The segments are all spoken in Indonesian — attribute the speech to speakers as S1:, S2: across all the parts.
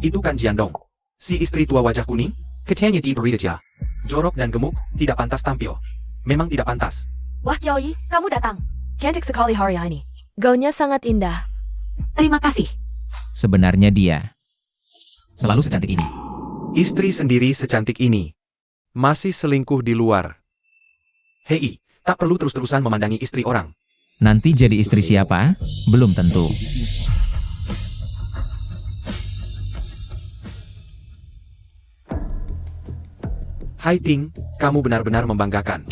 S1: Itu kan Jiandong. Si istri tua wajah kuning? Katanya diberi dia. Jorok dan gemuk, tidak pantas tampil. Memang tidak pantas.
S2: Wah Qiaoyi, kamu datang. Cantik sekali hari ini. Gaunnya sangat indah. Terima kasih.
S3: Sebenarnya dia selalu secantik ini.
S1: Istri sendiri secantik ini. Masih selingkuh di luar. Hei, tak perlu terus-terusan memandangi istri orang.
S3: Nanti jadi istri siapa? Belum tentu.
S1: Hai Ting, kamu benar-benar membanggakan.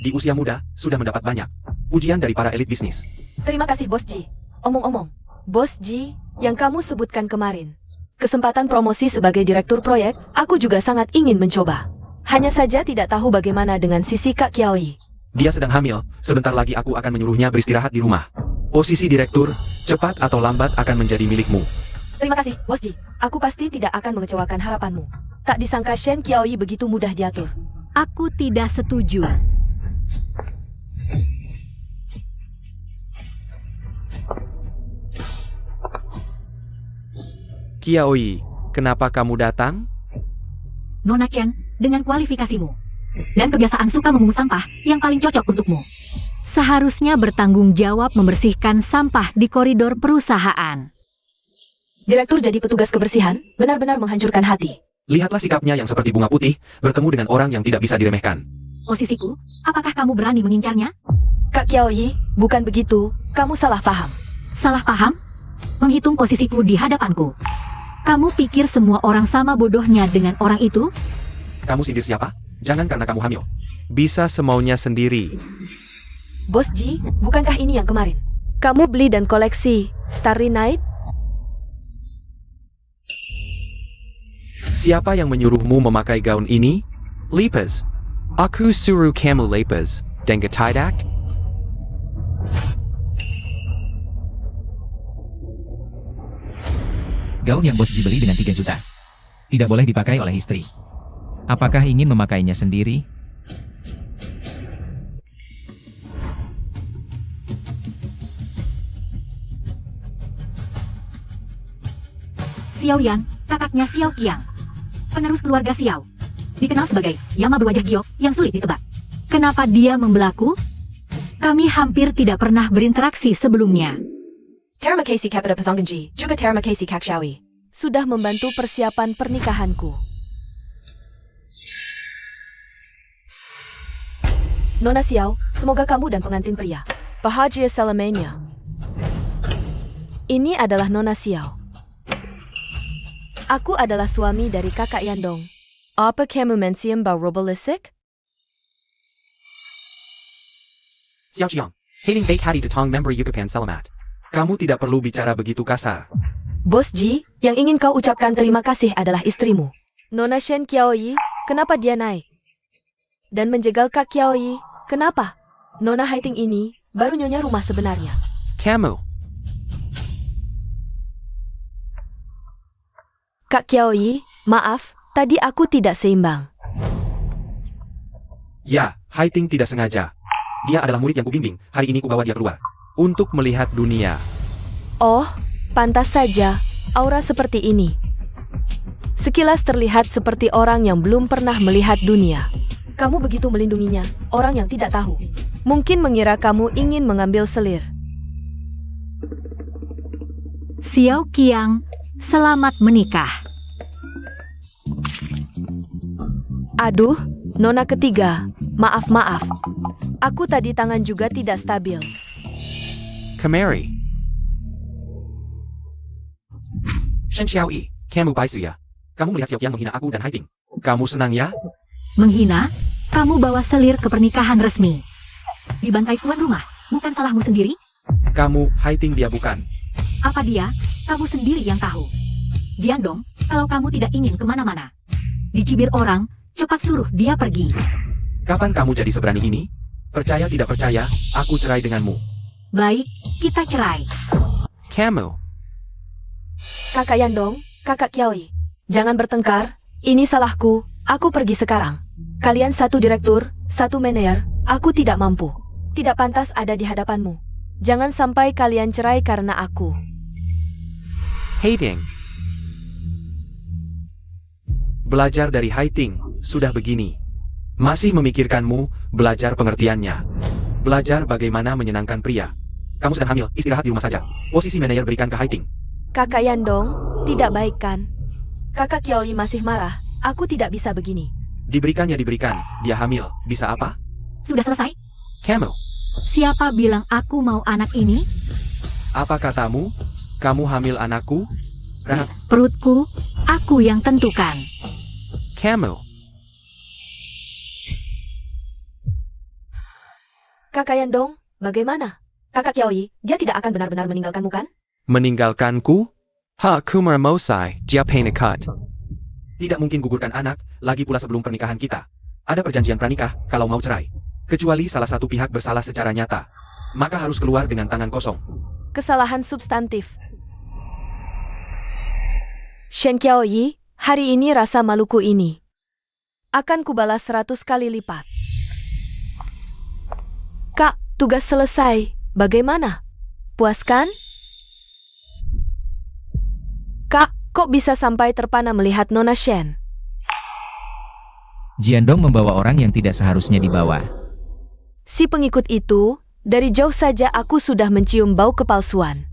S1: Di usia muda, sudah mendapat banyak pujian dari para elit bisnis.
S2: Terima kasih Bos Ji. Omong-omong, Bos Ji, yang kamu sebutkan kemarin. Kesempatan promosi sebagai direktur proyek, aku juga sangat ingin mencoba. Hanya saja tidak tahu bagaimana dengan sisi Kak Qiaoyi.
S1: Dia sedang hamil, sebentar lagi aku akan menyuruhnya beristirahat di rumah. Posisi direktur, cepat atau lambat akan menjadi milikmu.
S2: Terima kasih, Bos Ji. Aku pasti tidak akan mengecewakan harapanmu. Tak disangka Shen Qiaoyi begitu mudah diatur.
S4: Aku tidak setuju.
S1: Qiaoyi, kenapa kamu datang?
S4: Nona Chen, dengan kualifikasimu dan kebiasaan suka memungut sampah yang paling cocok untukmu, seharusnya bertanggung jawab membersihkan sampah di koridor perusahaan.
S2: Direktur jadi petugas kebersihan, benar-benar menghancurkan hati.
S1: Lihatlah sikapnya yang seperti bunga putih, bertemu dengan orang yang tidak bisa diremehkan.
S4: Posisiku, apakah kamu berani mengincarnya?
S2: Kak Qiaoyi, bukan begitu, kamu salah paham.
S4: Salah paham? Menghitung posisiku di hadapanku. Kamu pikir semua orang sama bodohnya dengan orang itu?
S1: Kamu sindir siapa? Jangan karena kamu hamil. Bisa semaunya sendiri.
S2: Bos Ji, bukankah ini yang kemarin? Kamu beli dan koleksi Starry Night?
S1: Siapa yang menyuruhmu memakai gaun ini? Lepas. Aku suruh kamu lepas, dan tidak?
S3: Gaun yang Bos Ji beli dengan 3 juta. Tidak boleh dipakai oleh istri. Apakah ingin memakainya sendiri?
S4: Xiao Yan, kakaknya Xiao Qiang. Penerus keluarga Xiao. Dikenal sebagai Yama berwajah giok yang sulit ditebak. Kenapa dia membelaku? Kami hampir tidak pernah berinteraksi sebelumnya.
S2: Terima kasih kepada Pesonggenji, juga terima kasih Kak Qiaoyi. Sudah membantu persiapan pernikahanku. Nona Xiao, semoga kamu dan pengantin pria bahagia selamanya. Ini adalah Nona Xiao. Aku adalah suami dari kakak Yandong. Apa kamu mensiam bau robolisik?
S1: Xiao Qiang, hating baik hati detong member Yukapan Selamat. Kamu tidak perlu bicara begitu kasar.
S2: Bos Ji, yang ingin kau ucapkan terima kasih adalah istrimu. Nona Shen Qiaoyi, kenapa dia naik? Dan menjegal Kak Qiaoyi, kenapa? Nona Haiting ini baru nyonya rumah sebenarnya.
S1: Kamu.
S2: Kak Qiaoyi, maaf, tadi aku tidak seimbang.
S1: Ya, Haiting tidak sengaja. Dia adalah murid yang kubimbing, hari ini kubawa dia keluar. Untuk melihat dunia.
S2: Oh, pantas saja, aura seperti ini. Sekilas terlihat seperti orang yang belum pernah melihat dunia. Kamu begitu melindunginya, orang yang tidak tahu. Mungkin mengira kamu ingin mengambil selir.
S4: Xiao Qiang, selamat menikah.
S2: Aduh, Nona ketiga, maaf. Aku tadi tangan juga tidak stabil.
S1: Kemari. Shen Xiaoyi, kamu baisu ya? Kamu melihat Xiao Qiang menghina aku dan Haiting. Kamu senang ya?
S4: Menghina? Kamu bawa selir ke pernikahan resmi. Dibantai tuan rumah, bukan salahmu sendiri?
S1: Kamu, Haiting dia bukan.
S4: Apa dia? Kamu sendiri yang tahu. Jiandong, kalau kamu tidak ingin kemana-mana, dicibir orang, cepat suruh dia pergi.
S1: Kapan kamu jadi seberani ini? Percaya tidak percaya, aku cerai denganmu.
S4: Baik, kita cerai.
S1: Kamu.
S2: Kakak Yandong, kakak Qiaoyi, jangan bertengkar, ini salahku, aku pergi sekarang. Kalian satu direktur, satu manajer, aku tidak mampu. Tidak pantas ada di hadapanmu. Jangan sampai kalian cerai karena aku.
S1: Hating. Belajar dari Haiting, sudah begini. Masih memikirkanmu, belajar pengertiannya. Belajar bagaimana menyenangkan pria. Kamu sedang hamil, istirahat di rumah saja. Posisi manajer berikan ke Haiting.
S2: Kakak Yandong, tidak baik kan? Kakak Kiaoyi masih marah, aku tidak bisa begini.
S1: Diberikan, dia hamil. Bisa apa?
S4: Sudah selesai?
S1: Camel.
S4: Siapa bilang aku mau anak ini?
S1: Apa katamu? Kamu hamil anakku?
S4: Perutku, aku yang tentukan.
S1: Camel.
S2: Kakak Yandong, bagaimana? Kakak Kiaoyi, dia tidak akan benar-benar meninggalkanmu kan?
S1: Meninggalkanku? Ha Kumar Mosai, dia penekat. Tidak mungkin gugurkan anak, lagi pula sebelum pernikahan kita. Ada perjanjian pranikah, kalau mau cerai. Kecuali salah satu pihak bersalah secara nyata. Maka harus keluar dengan tangan kosong.
S2: Kesalahan substantif. Shen Qiaoyi, hari ini rasa maluku ini akan kubalas 100 kali lipat. Kak, tugas selesai. Bagaimana? Puas kan? Kak, kok bisa sampai terpana melihat Nona Shen?
S3: Jiandong membawa orang yang tidak seharusnya dibawa.
S2: Si pengikut itu, dari jauh saja aku sudah mencium bau kepalsuan.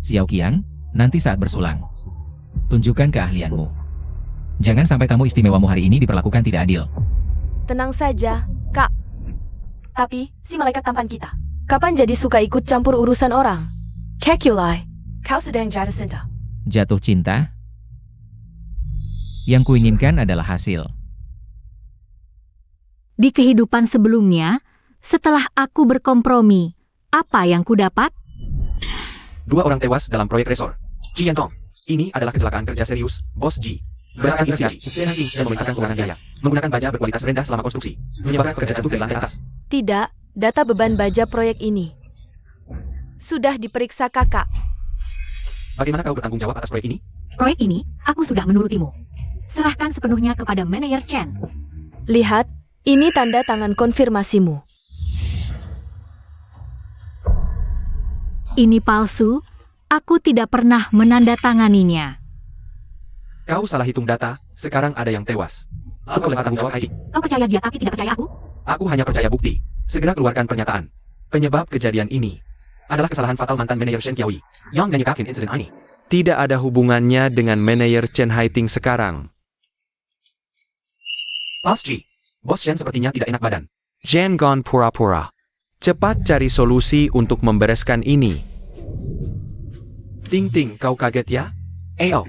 S3: Xiao Qiang, nanti saat bersulang, tunjukkan keahlianmu. Jangan sampai tamu istimewamu hari ini diperlakukan tidak adil.
S2: Tenang saja, Kak. Tapi, si malaikat tampan kita, kapan jadi suka ikut campur urusan orang? Kekulai, kau sedang jatuh cinta.
S3: Jatuh cinta? Yang kuinginkan adalah hasil.
S4: Di kehidupan sebelumnya, setelah aku berkompromi, apa yang kudapat?
S1: 2 orang tewas dalam proyek resor. Ji Yantong. Ini adalah kecelakaan kerja serius, Bos Ji. Berdasarkan investigasi, Shen Haiting sedang memerintahkan pengurangan biaya, menggunakan baja berkualitas rendah selama konstruksi, menyebabkan pekerja jatuh dari lantai atas.
S2: Tidak, data beban baja proyek ini sudah diperiksa kakak.
S1: Bagaimana kau bertanggung jawab atas proyek ini?
S4: Proyek ini, aku sudah menurutimu. Serahkan sepenuhnya kepada manajer Chen.
S2: Lihat, ini tanda tangan konfirmasimu.
S4: Ini palsu, aku tidak pernah menandatanganinya.
S1: Kau salah hitung data, sekarang ada yang tewas. Aku melempar tanggung jawab Haiting.
S4: Kau percaya dia tapi tidak percaya aku?
S1: Aku hanya percaya bukti. Segera keluarkan pernyataan. Penyebab kejadian ini adalah kesalahan fatal mantan manajer Shen Qiaoyi yang menyebabkan insiden ini. Tidak ada hubungannya dengan manajer Chen Haiting sekarang. Bos Ji, Bos Shen sepertinya tidak enak badan. Jangan pura-pura. Cepat cari solusi untuk membereskan ini. Ting Ting, kau kaget ya? Ayo,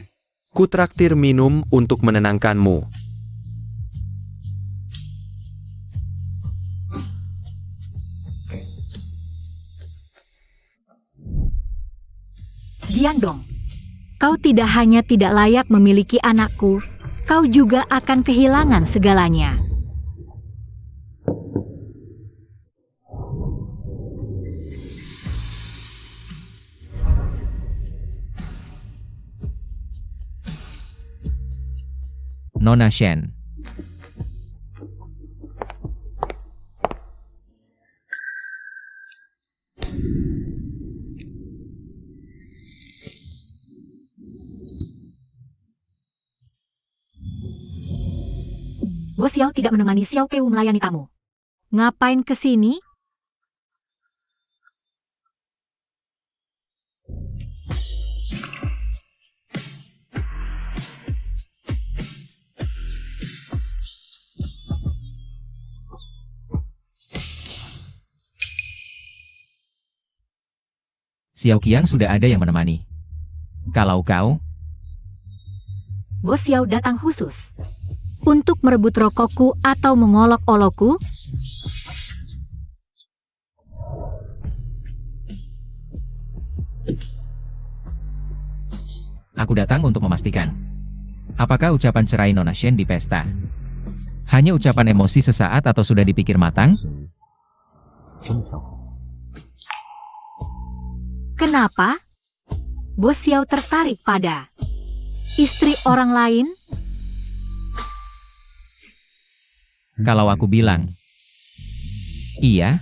S1: kutraktir minum untuk menenangkanmu.
S4: Jiandong, kau tidak hanya tidak layak memiliki anakku, kau juga akan kehilangan segalanya.
S3: Nona Shen.
S4: Bos Xiao tidak menemani Xiao Peu melayani tamu. Ngapain ke sini?
S3: Xiao Qiang sudah ada yang menemani. Kalau kau,
S4: Bos Xiao datang khusus untuk merebut rokokku atau mengolok-olokku?
S3: aku datang untuk memastikan. Apakah ucapan cerai Nona Shen di pesta hanya ucapan emosi sesaat atau sudah dipikir matang?
S4: Kenapa? Bos Xiao tertarik pada istri orang lain?
S3: Kalau aku bilang iya,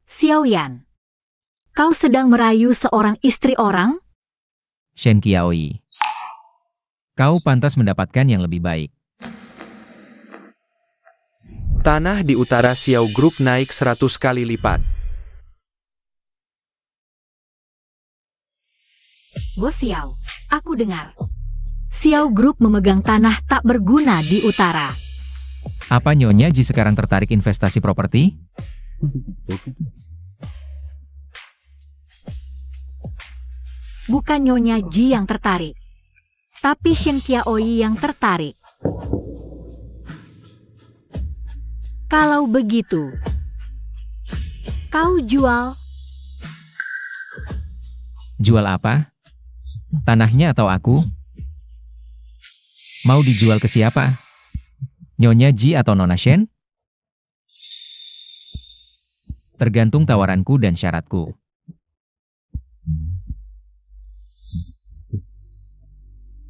S4: Xiao Yan, kau sedang merayu seorang istri orang?
S3: Shen Qiaoyi. Kau pantas mendapatkan yang lebih baik.
S1: Tanah di utara Xiao Group naik 100 kali lipat.
S4: Bos Xiao, aku dengar. Xiao Group memegang tanah tak berguna di utara.
S3: Apa Nyonya Ji sekarang tertarik investasi properti?
S4: Bukan Nyonya Ji yang tertarik, tapi Shen Qiaoyi yang tertarik. Kalau begitu, kau jual.
S3: Jual apa? Tanahnya atau aku? Mau dijual ke siapa? Nyonya Ji atau Nona Shen? Tergantung tawaranku dan syaratku.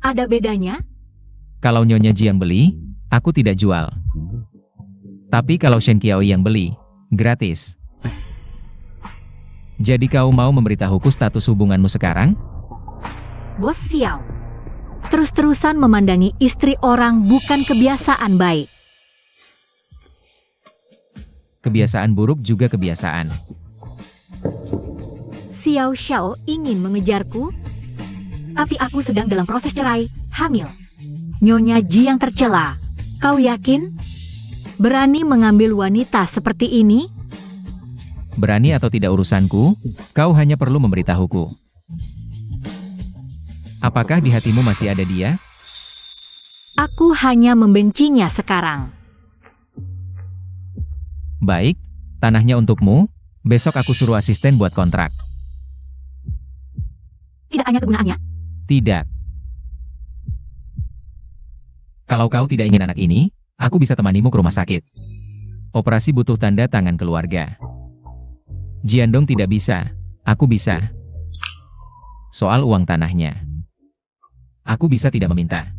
S4: Ada bedanya?
S3: Kalau Nyonya Ji yang beli, aku tidak jual. Tapi kalau Shen Qiaoyi yang beli, gratis. Jadi kau mau memberitahuku status hubunganmu sekarang?
S4: Bos Xiao, terus-terusan memandangi istri orang bukan kebiasaan baik.
S3: Kebiasaan buruk juga kebiasaan.
S4: Xiao Xiao ingin mengejarku, tapi aku sedang dalam proses cerai, hamil. Nyonya Ji yang tercela. Kau yakin? Berani mengambil wanita seperti ini?
S3: Berani atau tidak urusanku, kau hanya perlu memberitahuku. Apakah di hatimu masih ada dia?
S4: Aku hanya membencinya sekarang.
S3: Baik, tanahnya untukmu, besok aku suruh asisten buat kontrak.
S4: Tidak hanya kegunaannya.
S3: Tidak. Kalau kau tidak ingin anak ini, aku bisa temanimu ke rumah sakit. Operasi butuh tanda tangan keluarga. Jiandong tidak bisa, aku bisa. Soal uang tanahnya, aku bisa tidak meminta.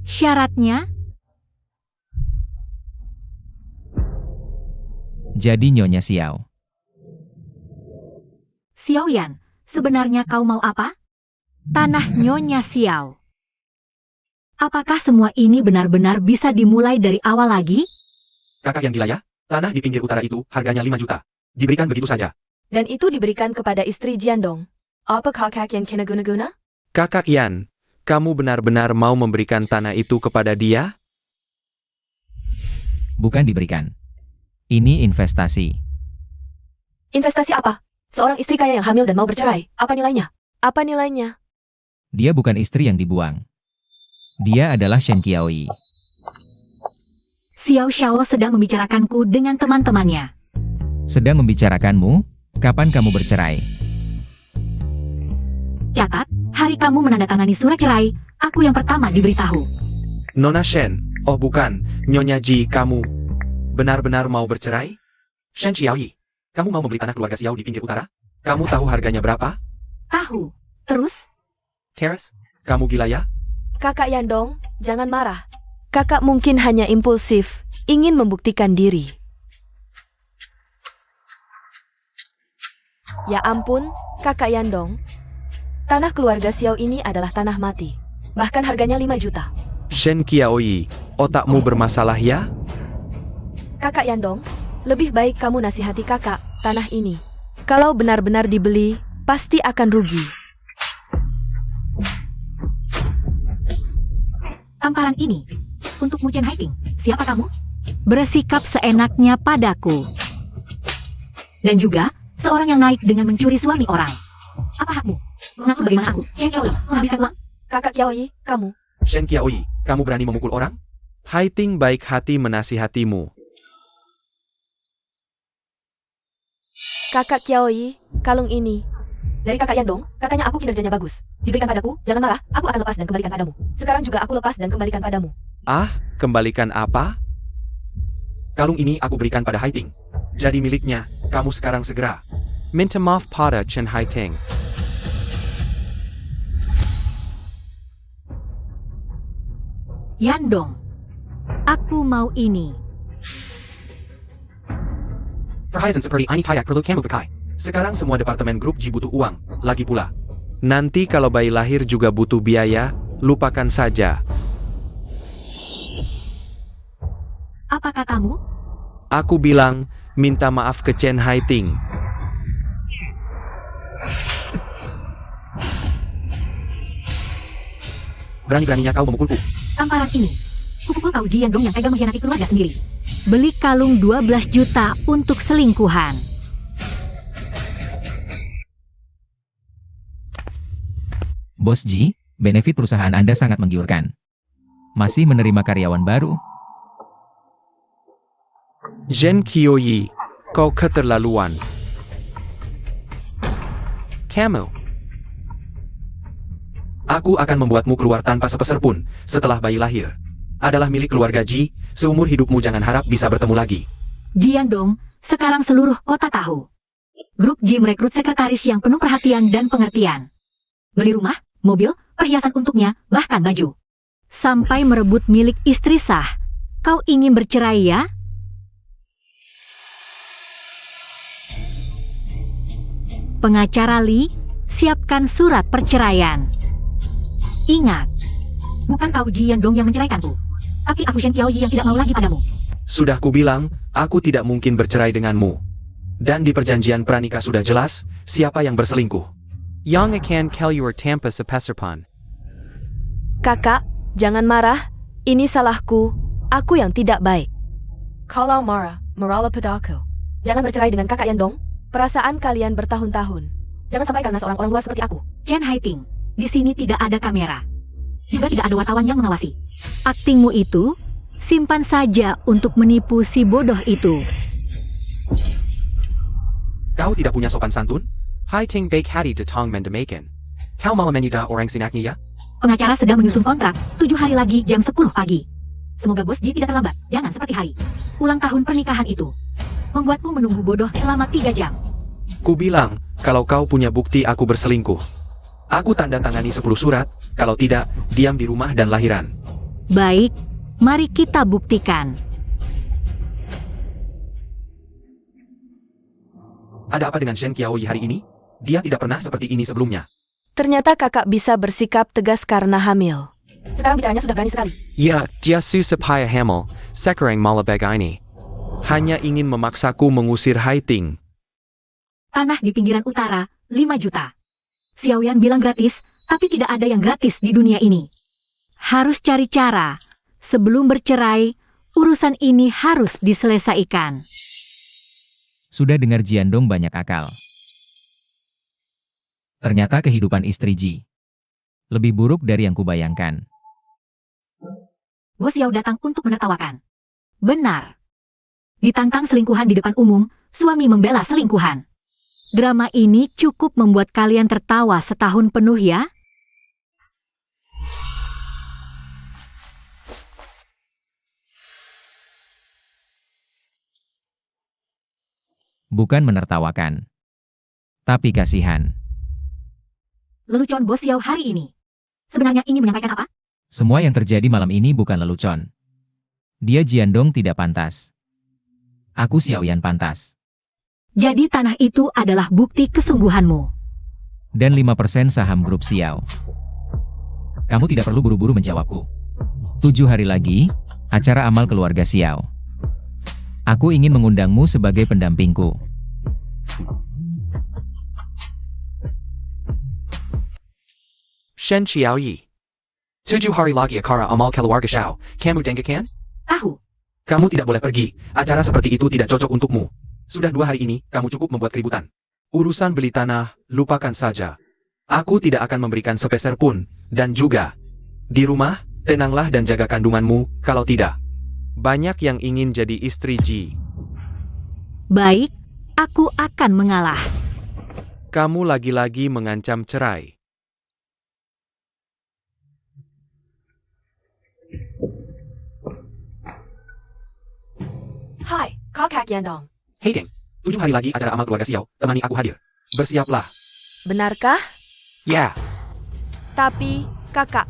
S4: Syaratnya?
S3: Jadi Nyonya Xiao.
S4: Xiao Yan, sebenarnya kau mau apa? Tanah Nyonya Xiao. Apakah semua ini benar-benar bisa dimulai dari awal lagi?
S1: Kakak yang gila ya? Tanah di pinggir utara itu harganya 5 juta. Diberikan begitu saja.
S2: Dan itu diberikan kepada istri Jiandong. Apa kakak yang kena guna-guna?
S1: Kakak Yan, kamu benar-benar mau memberikan tanah itu kepada dia?
S3: Bukan diberikan. Ini investasi.
S2: Investasi apa? Seorang istri kaya yang hamil dan mau bercerai. Apa nilainya? Apa nilainya?
S3: Dia bukan istri yang dibuang. Dia adalah Shen Qiaoyi.
S4: Xiao Xiao sedang membicarakanku dengan teman-temannya.
S3: Sedang membicarakanmu, kapan kamu bercerai?
S4: Catat, hari kamu menandatangani surat cerai, aku yang pertama diberitahu.
S1: Nona Shen, oh bukan, Nyonya Ji, kamu benar-benar mau bercerai? Shen Qiaoyi, kamu mau membeli tanah keluarga Xiao di pinggir utara? Kamu tahu harganya berapa?
S4: Tahu. Terus?
S1: Terrace, kamu gila ya?
S2: Kakak Yandong, jangan marah. Kakak mungkin hanya impulsif, ingin membuktikan diri. Ya ampun, Kakak Yandong. Tanah keluarga Xiao ini adalah tanah mati. Bahkan harganya 5 juta.
S1: Shen Qiaoyi, otakmu bermasalah ya?
S2: Kakak Yandong, lebih baik kamu nasihati kakak, tanah ini. Kalau benar-benar dibeli, pasti akan rugi.
S4: Tamparan ini untuk Muchen Haiting. Siapa kamu? Bersikap seenaknya padaku. Dan juga seorang yang naik dengan mencuri suami orang. Apa hakmu? Mengaku bagaimana aku, Shen Qiaoyi, menghabiskan uang?
S2: Kakak Qiaoyi, kamu.
S1: Shen Qiaoyi, kamu berani memukul orang? Haiting baik hati menasihatimu.
S2: Kakak Qiaoyi, kalung ini. Dari kakak Yandong, katanya aku kinerjanya bagus. Diberikan padaku, jangan marah, aku akan lepas dan kembalikan padamu. Sekarang juga aku lepas dan kembalikan padamu.
S1: Ah, kembalikan apa? Kalung ini aku berikan pada Haiting. Jadi miliknya, kamu sekarang segera. Minta maaf pada Chen Haiting.
S4: Yandong, aku mau ini.
S1: Perhiasan seperti ini tidak perlu kamu pakai. Sekarang semua departemen grup Ji butuh uang, lagi pula. Nanti kalau bayi lahir juga butuh biaya, lupakan saja.
S4: Apa katamu?
S1: Aku bilang, minta maaf ke Chen Haiting. Berani-beraninya kau memukulku.
S4: Tamparan ini. Kupukul kau Jiandong yang tega mengkhianati keluarga sendiri. Beli kalung 12 juta untuk selingkuhan.
S3: Bos Ji, benefit perusahaan Anda sangat menggiurkan. Masih menerima karyawan baru?
S1: Zhen Qiuyi, kau keterlaluan. Kamu. Aku akan membuatmu keluar tanpa sepeser pun setelah bayi lahir. Adalah milik keluarga Ji, seumur hidupmu jangan harap bisa bertemu lagi.
S4: Jiandong, sekarang seluruh kota tahu. Grup Ji merekrut sekretaris yang penuh perhatian dan pengertian. Beli rumah, mobil, perhiasan untuknya, bahkan baju. Sampai merebut milik istri sah. Kau ingin bercerai ya? Pengacara Li, siapkan surat perceraian. Ingat, bukan kau Jiandong yang menceraikanku, tapi aku Shen Qiaoyi yang tidak mau lagi padamu.
S1: Sudah kubilang, aku tidak mungkin bercerai denganmu. Dan di perjanjian pranikah sudah jelas, siapa yang berselingkuh. Yang akan keluar tanpa sepeserpun.
S2: Kakak, jangan marah. Ini salahku. Aku yang tidak baik. Kalau marah, marahlah padaku. Jangan bercerai dengan kakak Yandong. Perasaan kalian bertahun-tahun. Jangan sampai karena seorang orang luar seperti aku.
S4: Chen Haiting, di sini tidak ada kamera. Juga tidak ada wartawan yang mengawasi. Aktingmu itu, simpan saja untuk menipu si bodoh itu.
S1: Kau tidak punya sopan santun? Haiting baik hati de tong mendemakan. Kau malah menyudah orang sinaknya ya?
S4: Pengacara sedang menyusun kontrak, 7 hari lagi jam 10 pagi. Semoga Bos Ji tidak terlambat, jangan seperti hari ulang tahun pernikahan itu. Membuatku menunggu bodoh selama 3 jam.
S1: Ku bilang, kalau kau punya bukti aku berselingkuh. Aku tanda tangani 10 surat, kalau tidak, diam di rumah dan lahiran.
S4: Baik, mari kita buktikan.
S1: Ada apa dengan Shen Qiaoyi hari ini? Dia tidak pernah seperti ini sebelumnya.
S2: Ternyata kakak bisa bersikap tegas karena hamil. Sekarang bicaranya sudah berani sekali.
S1: Ya, dia supaya hamil, sekarang malah begini. Hanya ingin memaksaku mengusir Haiting.
S4: Tanah di pinggiran utara, 5 juta. Xiaoyan bilang gratis, tapi tidak ada yang gratis di dunia ini. Harus cari cara. Sebelum bercerai, urusan ini harus diselesaikan.
S3: Sudah dengar Jiandong banyak akal. Ternyata kehidupan istri Ji lebih buruk dari yang kubayangkan.
S4: Bos Xiao datang untuk menertawakan. Benar. Ditantang selingkuhan di depan umum, suami membela selingkuhan. Drama ini cukup membuat kalian tertawa setahun penuh ya?
S3: Bukan menertawakan, tapi kasihan.
S4: Lelucon Bos Xiao hari ini. Sebenarnya ingin menyampaikan apa?
S3: Semua yang terjadi malam ini bukan lelucon. Dia Jiandong tidak pantas. Aku Xiaoyan pantas.
S4: Jadi tanah itu adalah bukti kesungguhanmu.
S3: Dan 5% saham grup Xiao. Kamu tidak perlu buru-buru menjawabku. 7 hari lagi, acara amal keluarga Xiao. Aku ingin mengundangmu sebagai pendampingku.
S1: Shen Qiaoyi. 7 hari lagi acara amal keluarga Xiao. Kamu dengarkan?
S4: Tahu.
S1: Kamu tidak boleh pergi. Acara seperti itu tidak cocok untukmu. Sudah 2 hari ini, kamu cukup membuat keributan. Urusan beli tanah, lupakan saja. Aku tidak akan memberikan sepeser pun. Dan juga, di rumah, tenanglah dan jaga kandunganmu, kalau tidak. Banyak yang ingin jadi istri Ji.
S4: Baik, aku akan mengalah.
S1: Kamu lagi-lagi mengancam cerai.
S2: Hai, kakak Yandong.
S1: Hei Deng, 7 hari lagi acara amal keluarga Xiao, temani aku hadir. Bersiaplah.
S2: Benarkah?
S1: Ya,
S2: Tapi, kakak,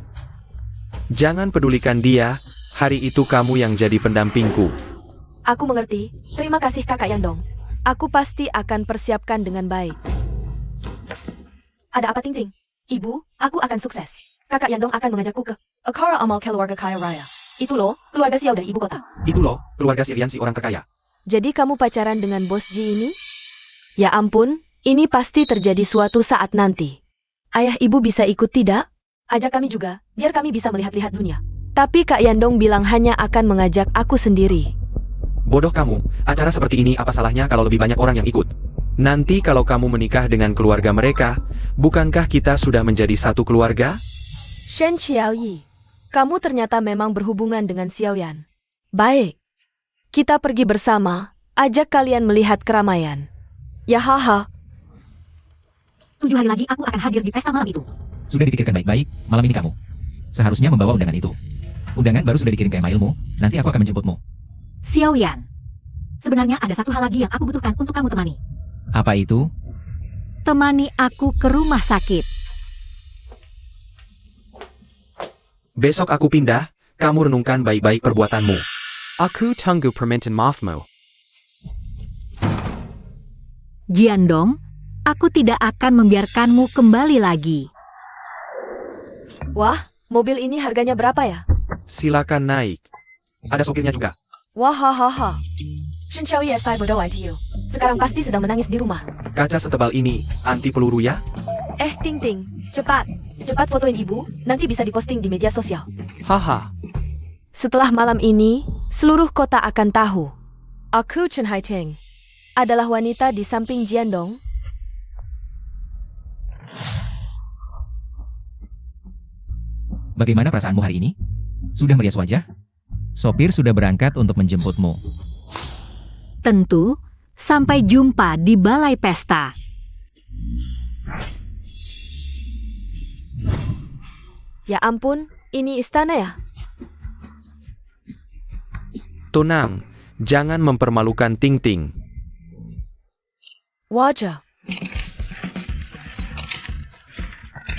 S1: jangan pedulikan dia, hari itu kamu yang jadi pendampingku.
S2: aku mengerti. Terima kasih kakak Yandong. Aku pasti akan persiapkan dengan baik. Ada apa Ting Ting? Ibu, aku akan sukses. Kakak Yandong akan mengajakku ke Akara Amal Keluarga Kaya Raya. Itu loh, keluarga Xiao dari ibu kota.
S1: Itu loh, keluarga Sirian si orang terkaya.
S2: Jadi kamu pacaran dengan bos Ji ini? Ya ampun, ini pasti terjadi suatu saat nanti. Ayah ibu bisa ikut tidak? Ajak kami juga, biar kami bisa melihat-lihat dunia. Tapi Kak Yandong bilang hanya akan mengajak aku sendiri.
S1: Bodoh kamu, acara seperti ini apa salahnya kalau lebih banyak orang yang ikut? Nanti kalau kamu menikah dengan keluarga mereka, bukankah kita sudah menjadi satu keluarga?
S2: Shen Xiaoyi, kamu ternyata memang berhubungan dengan Xiaoyan. Baik, kita pergi bersama, ajak kalian melihat keramaian. Ya haha.
S4: 7 hari lagi aku akan hadir di pesta malam itu.
S3: Sudah dipikirkan baik-baik, malam ini kamu seharusnya membawa undangan itu. Undangan baru sudah dikirim ke emailmu, nanti aku akan menjemputmu.
S4: Xiaoyan, sebenarnya ada satu hal lagi yang aku butuhkan untuk kamu temani.
S3: Apa itu?
S4: Temani aku ke rumah sakit.
S1: Besok aku pindah, kamu renungkan baik-baik perbuatanmu. Aku tunggu permintaan maafmu.
S4: Jiandong, aku tidak akan membiarkanmu kembali lagi.
S2: Wah, mobil ini harganya berapa ya?
S1: Silakan naik. Ada sopirnya juga.
S2: Wah hahaha. Shen Xiaoyi saya berdoa to you. Sekarang pasti sedang menangis di rumah.
S1: Kaca setebal ini, anti peluru ya?
S2: Ting Ting, cepat. Cepat fotoin ibu, nanti bisa diposting di media sosial.
S1: Haha.
S2: Setelah malam ini, seluruh kota akan tahu. Aku Chen Haiting adalah wanita di samping Jiandong.
S3: Bagaimana perasaanmu hari ini? Sudah merias wajah? Sopir sudah berangkat untuk menjemputmu.
S4: Tentu, sampai jumpa di balai pesta.
S2: Ya ampun, ini istana ya?
S1: Tenang, jangan mempermalukan Ting Ting.
S2: Wajah.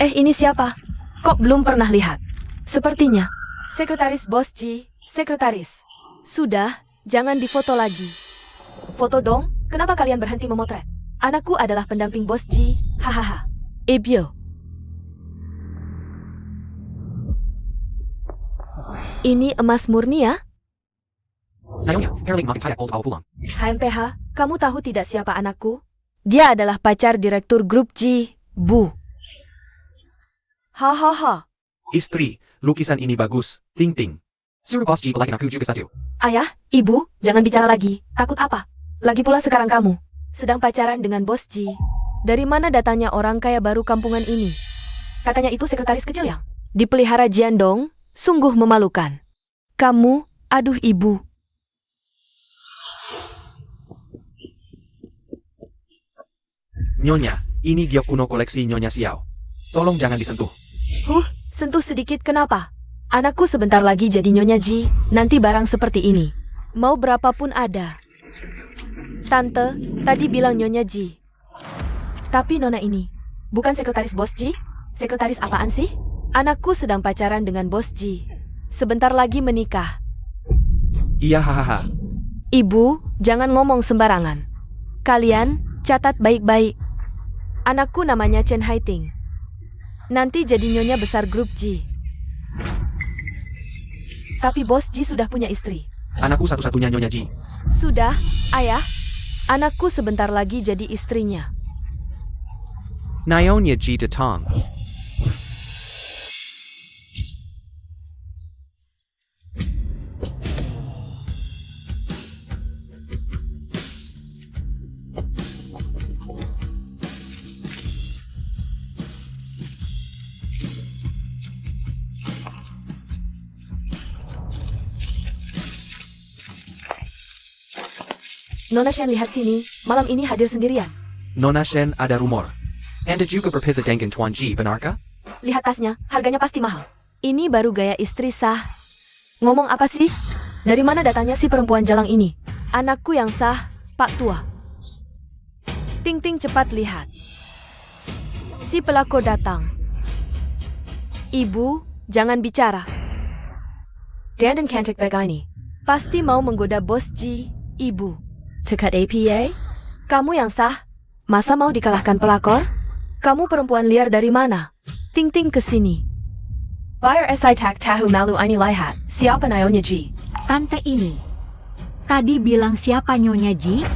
S2: Ini siapa? Kok belum pernah lihat? Sepertinya. Sekretaris Bos Ji, sekretaris. Sudah, jangan difoto lagi. Foto dong, kenapa kalian berhenti memotret? Anakku adalah pendamping Bos Ji, hahaha. Ebyo. Ini emas murni ya?
S1: Nayonya, Herling makin kayak old pulang.
S2: HMPH, kamu tahu tidak siapa anakku? Dia adalah pacar direktur grup Ji, Bu. Hahaha.
S1: Istri, lukisan ini bagus, Ting Ting. Suruh Bos Ji belikan aku juga satu.
S2: Ayah, ibu, jangan bicara lagi. Takut apa? Lagi pula sekarang kamu sedang pacaran dengan Bos Ji. Dari mana datanya orang kaya baru kampungan ini? Katanya itu sekretaris kecil yang dipelihara Jiandong, sungguh memalukan. Kamu, aduh ibu.
S1: Nyonya, ini giok kuno koleksi Nyonya Xiao. Tolong jangan disentuh.
S2: Sentuh sedikit kenapa? Anakku sebentar lagi jadi Nyonya Ji, nanti barang seperti ini. Mau berapapun ada. Tante, tadi bilang Nyonya Ji. Tapi Nona ini, bukan sekretaris Bos Ji? Sekretaris apaan sih? Anakku sedang pacaran dengan Bos Ji. Sebentar lagi menikah.
S1: Iya hahaha.
S2: Ibu, jangan ngomong sembarangan. Kalian, catat baik-baik. Anakku namanya Chen Haiting. Nanti jadi nyonya besar grup Ji. Tapi Bos Ji sudah punya istri.
S1: Anakku satu-satunya Nyonya Ji.
S2: Sudah, ayah. Anakku sebentar lagi jadi istrinya.
S1: Nyonya Ji datang.
S2: Nona Shen lihat sini, malam ini hadir sendirian.
S1: Nona Shen ada rumor. Anda juga berpisah dengan Tuan Ji, benarkah?
S2: Lihat tasnya, harganya pasti mahal. Ini baru gaya istri sah. Ngomong apa sih? Dari mana datanya si perempuan jalang ini? Anakku yang sah, Pak Tua. Ting Ting cepat lihat. Si pelakor datang. Ibu, jangan bicara. Dan cantik begini. Pasti mau menggoda Bos Ji, ibu. Cekat APA? Kamu yang sah? Masa mau dikalahkan pelakor? Kamu perempuan liar dari mana? Ting Ting ke sini. Bayar SI tak tahu malu ini lihat. Siapa Nyonya Ji?
S4: Tante ini. Tadi bilang siapa Nyonya Ji?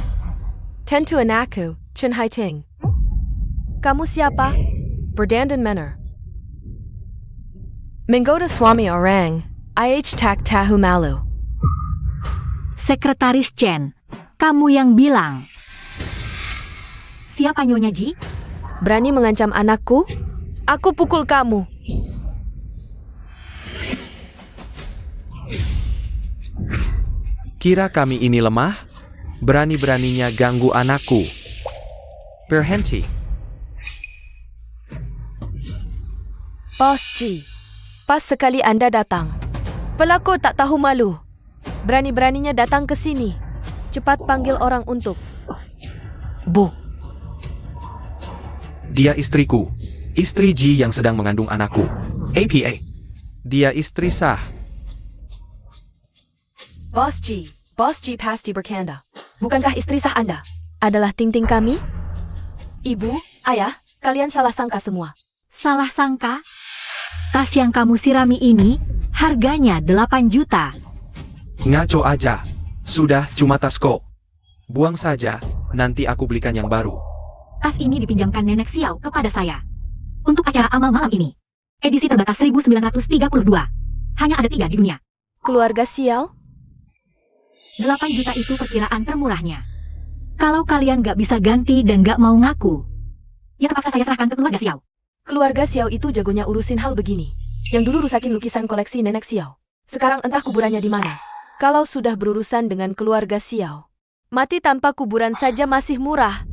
S2: Tentu anakku, Chen Haiting. Kamu siapa? Berdandan Manor. Menggoda suami orang. IH tak tahu malu.
S4: Sekretaris Chen. Kamu yang bilang. Siapa Nyonya Ji?
S2: Berani mengancam anakku? Aku pukul kamu.
S1: Kira kami ini lemah? Berani-beraninya ganggu anakku. Berhenti.
S2: Bos Ji, pas sekali Anda datang. Pelaku tak tahu malu. Berani-beraninya datang ke sini. Cepat panggil orang untuk. Bu.
S1: Dia istriku. Istri Ji yang sedang mengandung anakku. APA. Dia istri sah.
S2: Bos Ji pasti bercanda. Bukankah istri sah Anda adalah Ting Ting kami? Ibu, ayah, kalian salah sangka semua.
S4: Salah sangka? Tas yang kamu sirami ini, harganya 8 juta.
S1: Ngaco aja. Sudah, cuma tas kok. Buang saja, nanti aku belikan yang baru.
S4: Tas ini dipinjamkan Nenek Xiao kepada saya. Untuk acara amal malam ini. Edisi terbatas 1932. Hanya ada 3 di dunia.
S2: Keluarga Xiao?
S4: 8 juta itu perkiraan termurahnya. Kalau kalian gak bisa ganti dan gak mau ngaku, ya terpaksa saya serahkan ke keluarga Xiao.
S2: Keluarga Xiao itu jagonya urusin hal begini. Yang dulu rusakin lukisan koleksi Nenek Xiao. Sekarang entah kuburannya di mana. Kalau sudah berurusan dengan keluarga Xiao, mati tanpa kuburan saja masih murah.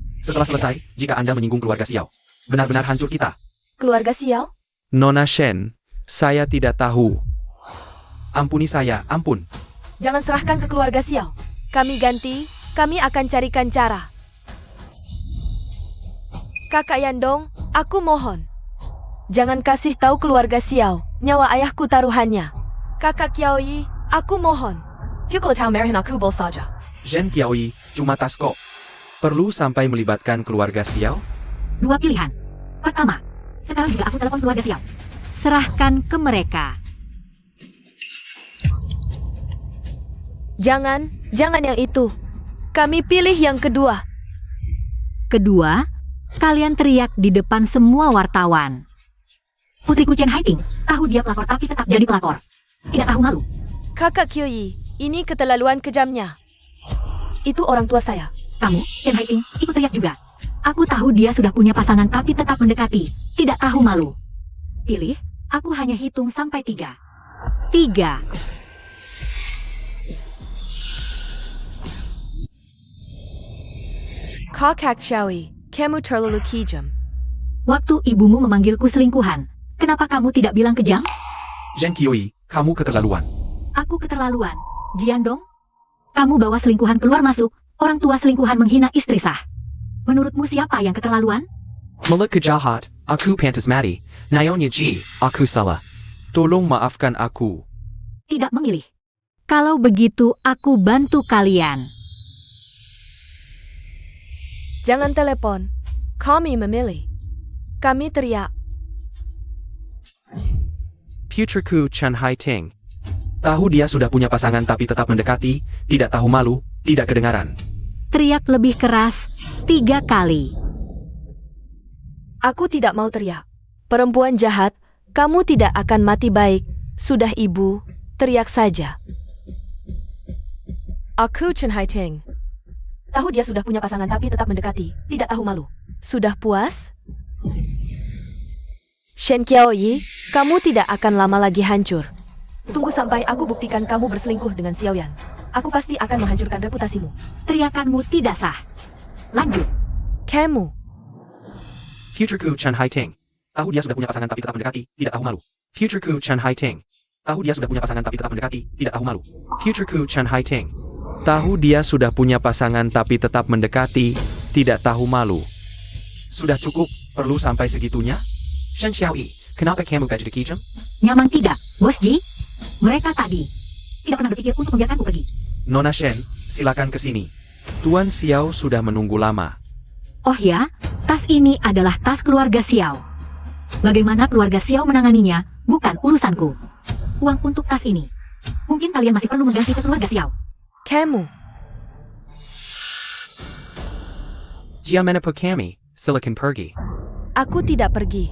S1: Setelah selesai, jika Anda menyinggung keluarga Xiao, benar-benar hancur kita.
S2: Keluarga Xiao?
S1: Nona Shen, saya tidak tahu. Ampuni saya, ampun.
S2: Jangan serahkan ke keluarga Xiao. Kami ganti, kami akan carikan cara. Kakak Yandong, aku mohon. Jangan kasih tahu keluarga Xiao, nyawa ayahku taruhannya. Kakak Kiaoyi, aku mohon. Pukul tahu merihin aku bol saja.
S1: Zhen Qiaoyi, cuma tas kok. Perlu sampai melibatkan keluarga Xiao?
S4: 2 pilihan. Pertama, sekarang juga aku telepon keluarga Xiao. Serahkan ke mereka.
S2: Jangan yang itu. Kami pilih yang kedua.
S4: Kedua, kalian teriak di depan semua wartawan. Putriku Chen Haiting, tahu dia pelakor tapi tetap jadi pelakor. Tidak tahu malu.
S2: Kakak Kiaoyi, ini keterlaluan kejamnya. Itu orang tua saya.
S4: Kamu, Chen Haiting, ikut teriak juga. Aku tahu dia sudah punya pasangan tapi tetap mendekati. Tidak tahu malu. Pilih, aku hanya hitung sampai 3. 3.
S2: Kakak Xiaoyi, kamu terlalu kejam.
S4: Waktu ibumu memanggilku selingkuhan, kenapa kamu tidak bilang kejam?
S1: Zhen Qiaoyi, kamu keterlaluan.
S4: Aku keterlaluan. Jiandong, kamu bawa selingkuhan keluar masuk, orang tua selingkuhan menghina istri sah. Menurutmu siapa yang keterlaluan?
S1: Mulut kejahat, aku pantas mati. Nyonya Ji, aku salah. Tolong maafkan aku.
S4: Tidak memilih. Kalau begitu aku bantu kalian.
S2: Jangan telepon. Kami memilih. Kami teriak.
S1: Putriku Chen Haiting. Tahu dia sudah punya pasangan tapi tetap mendekati, tidak tahu malu, tidak kedengaran.
S4: Teriak lebih keras, 3 kali.
S2: Aku tidak mau teriak. Perempuan jahat, kamu tidak akan mati baik. Sudah ibu, teriak saja. Aku Chen Haiting. Tahu dia sudah punya pasangan tapi tetap mendekati, tidak tahu malu. Sudah puas? Shen Qiaoyi, kamu tidak akan lama lagi hancur. Tunggu sampai aku buktikan kamu berselingkuh dengan Xiaoyan. Aku pasti akan menghancurkan reputasimu.
S4: Teriakanmu tidak sah. Lanjut.
S2: Kamu.
S1: Putriku Chen Haiting. Tahu dia sudah punya pasangan tapi tetap mendekati, tidak tahu malu. Putriku Chen Haiting. Tahu dia sudah punya pasangan tapi tetap mendekati, tidak tahu malu. Putriku Chen Haiting. Tahu dia sudah punya pasangan tapi tetap mendekati, tidak tahu malu. Sudah cukup, perlu sampai segitunya? Shen Xiaoyi, kenapa kamu gak jadi kejam?
S4: Nyaman tidak, Bos Ji? Mereka tadi tidak pernah berpikir untuk membiarkanku pergi.
S1: Nona Shen, silakan ke sini. Tuan Xiao sudah menunggu lama.
S4: Oh ya, tas ini adalah tas keluarga Xiao. Bagaimana keluarga Xiao menanganinya, bukan urusanku. Uang untuk tas ini. Mungkin kalian masih perlu mengganti ke keluarga Xiao.
S2: Kamu,
S1: Jiamana kami, silakan pergi.
S2: aku tidak pergi.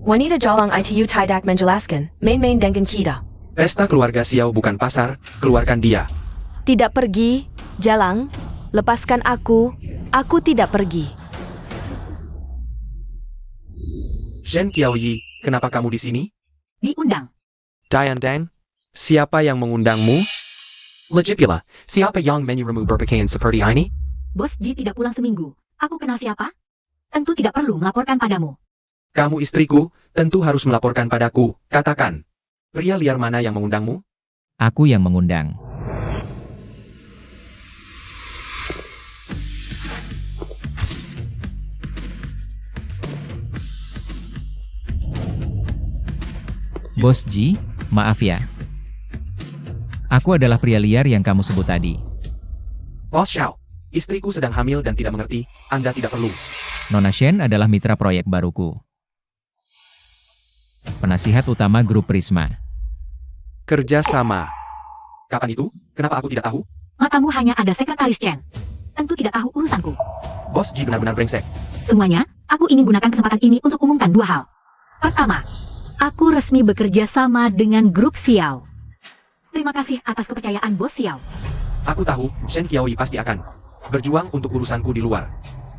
S2: Wanita Jalang itu tidak menjelaskan, main-main dengan kita.
S1: Pesta keluarga Xiao bukan pasar, keluarkan dia.
S2: Tidak pergi, Jalang. Lepaskan aku tidak pergi.
S1: Shen Qiaoyi, kenapa kamu di sini?
S4: Diundang.
S1: Dian Dang? Siapa yang mengundangmu? Legipula, siapa yang menyuruhmu berpakaian seperti ini?
S4: Bos Ji tidak pulang seminggu. Aku kenal siapa? Tentu tidak perlu melaporkan padamu.
S1: Kamu istriku, tentu harus melaporkan padaku. Katakan, pria liar mana yang mengundangmu?
S3: Aku yang mengundang. Bos Ji, maaf ya. Aku adalah pria liar yang kamu sebut tadi.
S1: Bos Xiao, istriku sedang hamil dan tidak mengerti, Anda tidak perlu.
S3: Nona Shen adalah mitra proyek baruku. Penasihat utama grup Prisma.
S1: Kerja sama. Kapan itu? Kenapa aku tidak tahu?
S4: Matamu hanya ada sekretaris Chen. Tentu tidak tahu urusanku.
S1: Bos Ji benar-benar brengsek.
S4: Semuanya, aku ingin gunakan kesempatan ini untuk umumkan dua hal. Pertama, aku resmi bekerja sama dengan grup Xiao. Terima kasih atas kepercayaan Bos Xiao.
S1: Aku tahu, Shen Qiaoyi pasti akan berjuang untuk urusanku di luar.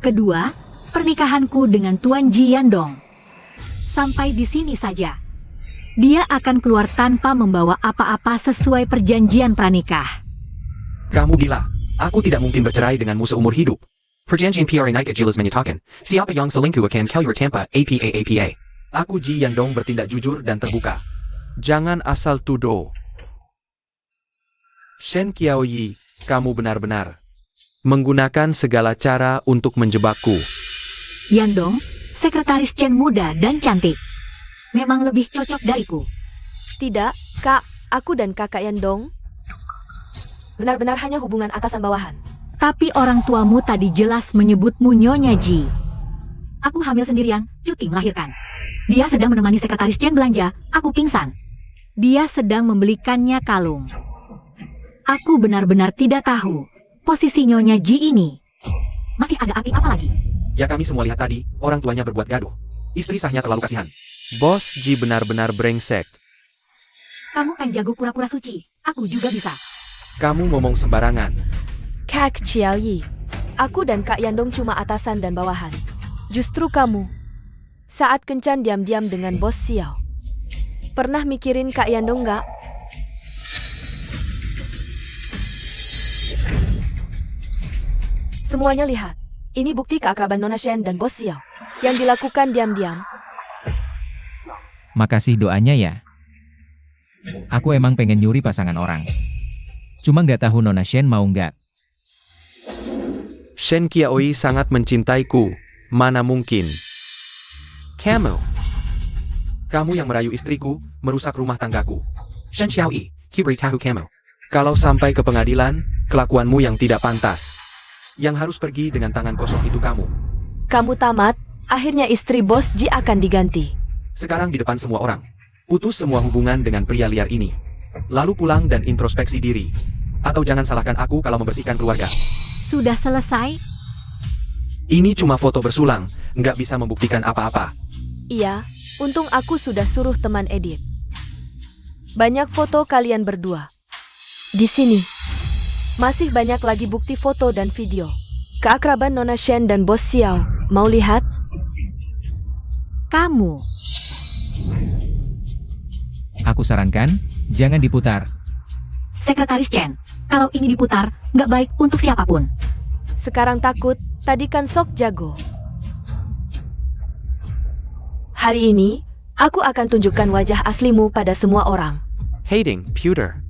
S4: Kedua, pernikahanku dengan Tuan Ji Yandong. Sampai di sini saja. Dia akan keluar tanpa membawa apa-apa sesuai perjanjian pranikah.
S1: Kamu gila. Aku tidak mungkin bercerai denganmu seumur hidup. Perjanjian PRA naik jelas menyatakan, siapa yang selingkuh akan keluar tanpa APA. Aku Ji Yandong bertindak jujur dan terbuka. Jangan asal tuduh. Shen Qiaoyi, kamu benar-benar menggunakan segala cara untuk menjebakku.
S4: Yandong, sekretaris Chen muda dan cantik. Memang lebih cocok dariku.
S2: Tidak, Kak. Aku dan kakak Yandong benar-benar hanya hubungan atasan bawahan.
S4: Tapi orang tuamu tadi jelas menyebutmu Nyonya Ji. Aku hamil sendirian, cuti melahirkan. Dia sedang menemani sekretaris Chen belanja, aku pingsan. Dia sedang membelikannya kalung. Aku benar-benar tidak tahu posisi Nyonya Ji ini. Masih ada arti apa lagi?
S1: Ya kami semua lihat tadi, orang tuanya berbuat gaduh. Istri sahnya terlalu kasihan. Bos Ji benar-benar brengsek.
S4: Kamu kan jago pura-pura suci, aku juga bisa.
S1: Kamu ngomong sembarangan.
S2: Kak Qiaoyi, aku dan Kak Yandong cuma atasan dan bawahan. Justru kamu, saat kencan diam-diam dengan Bos Xiao. Pernah mikirin Kak Yandong nggak? Semuanya lihat. Ini bukti keakraban Nona Shen dan Bos Xiao yang dilakukan diam-diam.
S3: Makasih doanya ya. Aku emang pengen nyuri pasangan orang. Cuma nggak tahu Nona Shen mau nggak.
S1: Shen Qiaoyi sangat mencintaiku. Mana mungkin. Kamu yang merayu istriku, merusak rumah tanggaku. Shen Qiaoyi, beritahu kamu. Kalau sampai ke pengadilan, kelakuanmu yang tidak pantas. Yang harus pergi dengan tangan kosong itu kamu.
S2: Kamu tamat, akhirnya istri Bos Ji akan diganti.
S1: Sekarang di depan semua orang. Putus semua hubungan dengan pria liar ini. Lalu pulang dan introspeksi diri. Atau jangan salahkan aku kalau membersihkan keluarga.
S4: Sudah selesai?
S1: Ini cuma foto bersulang, nggak bisa membuktikan apa-apa.
S2: Iya, untung aku sudah suruh teman edit. Banyak foto kalian berdua. Di sini. Masih banyak lagi bukti foto dan video. Keakraban Nona Shen dan Bos Xiao. Mau lihat?
S4: Kamu.
S3: Aku sarankan, jangan diputar.
S4: Sekretaris Chen, kalau ini diputar, nggak baik untuk siapapun.
S2: Sekarang takut, tadi kan sok jago. Hari ini, aku akan tunjukkan wajah aslimu pada semua orang.
S1: Hating, pewter.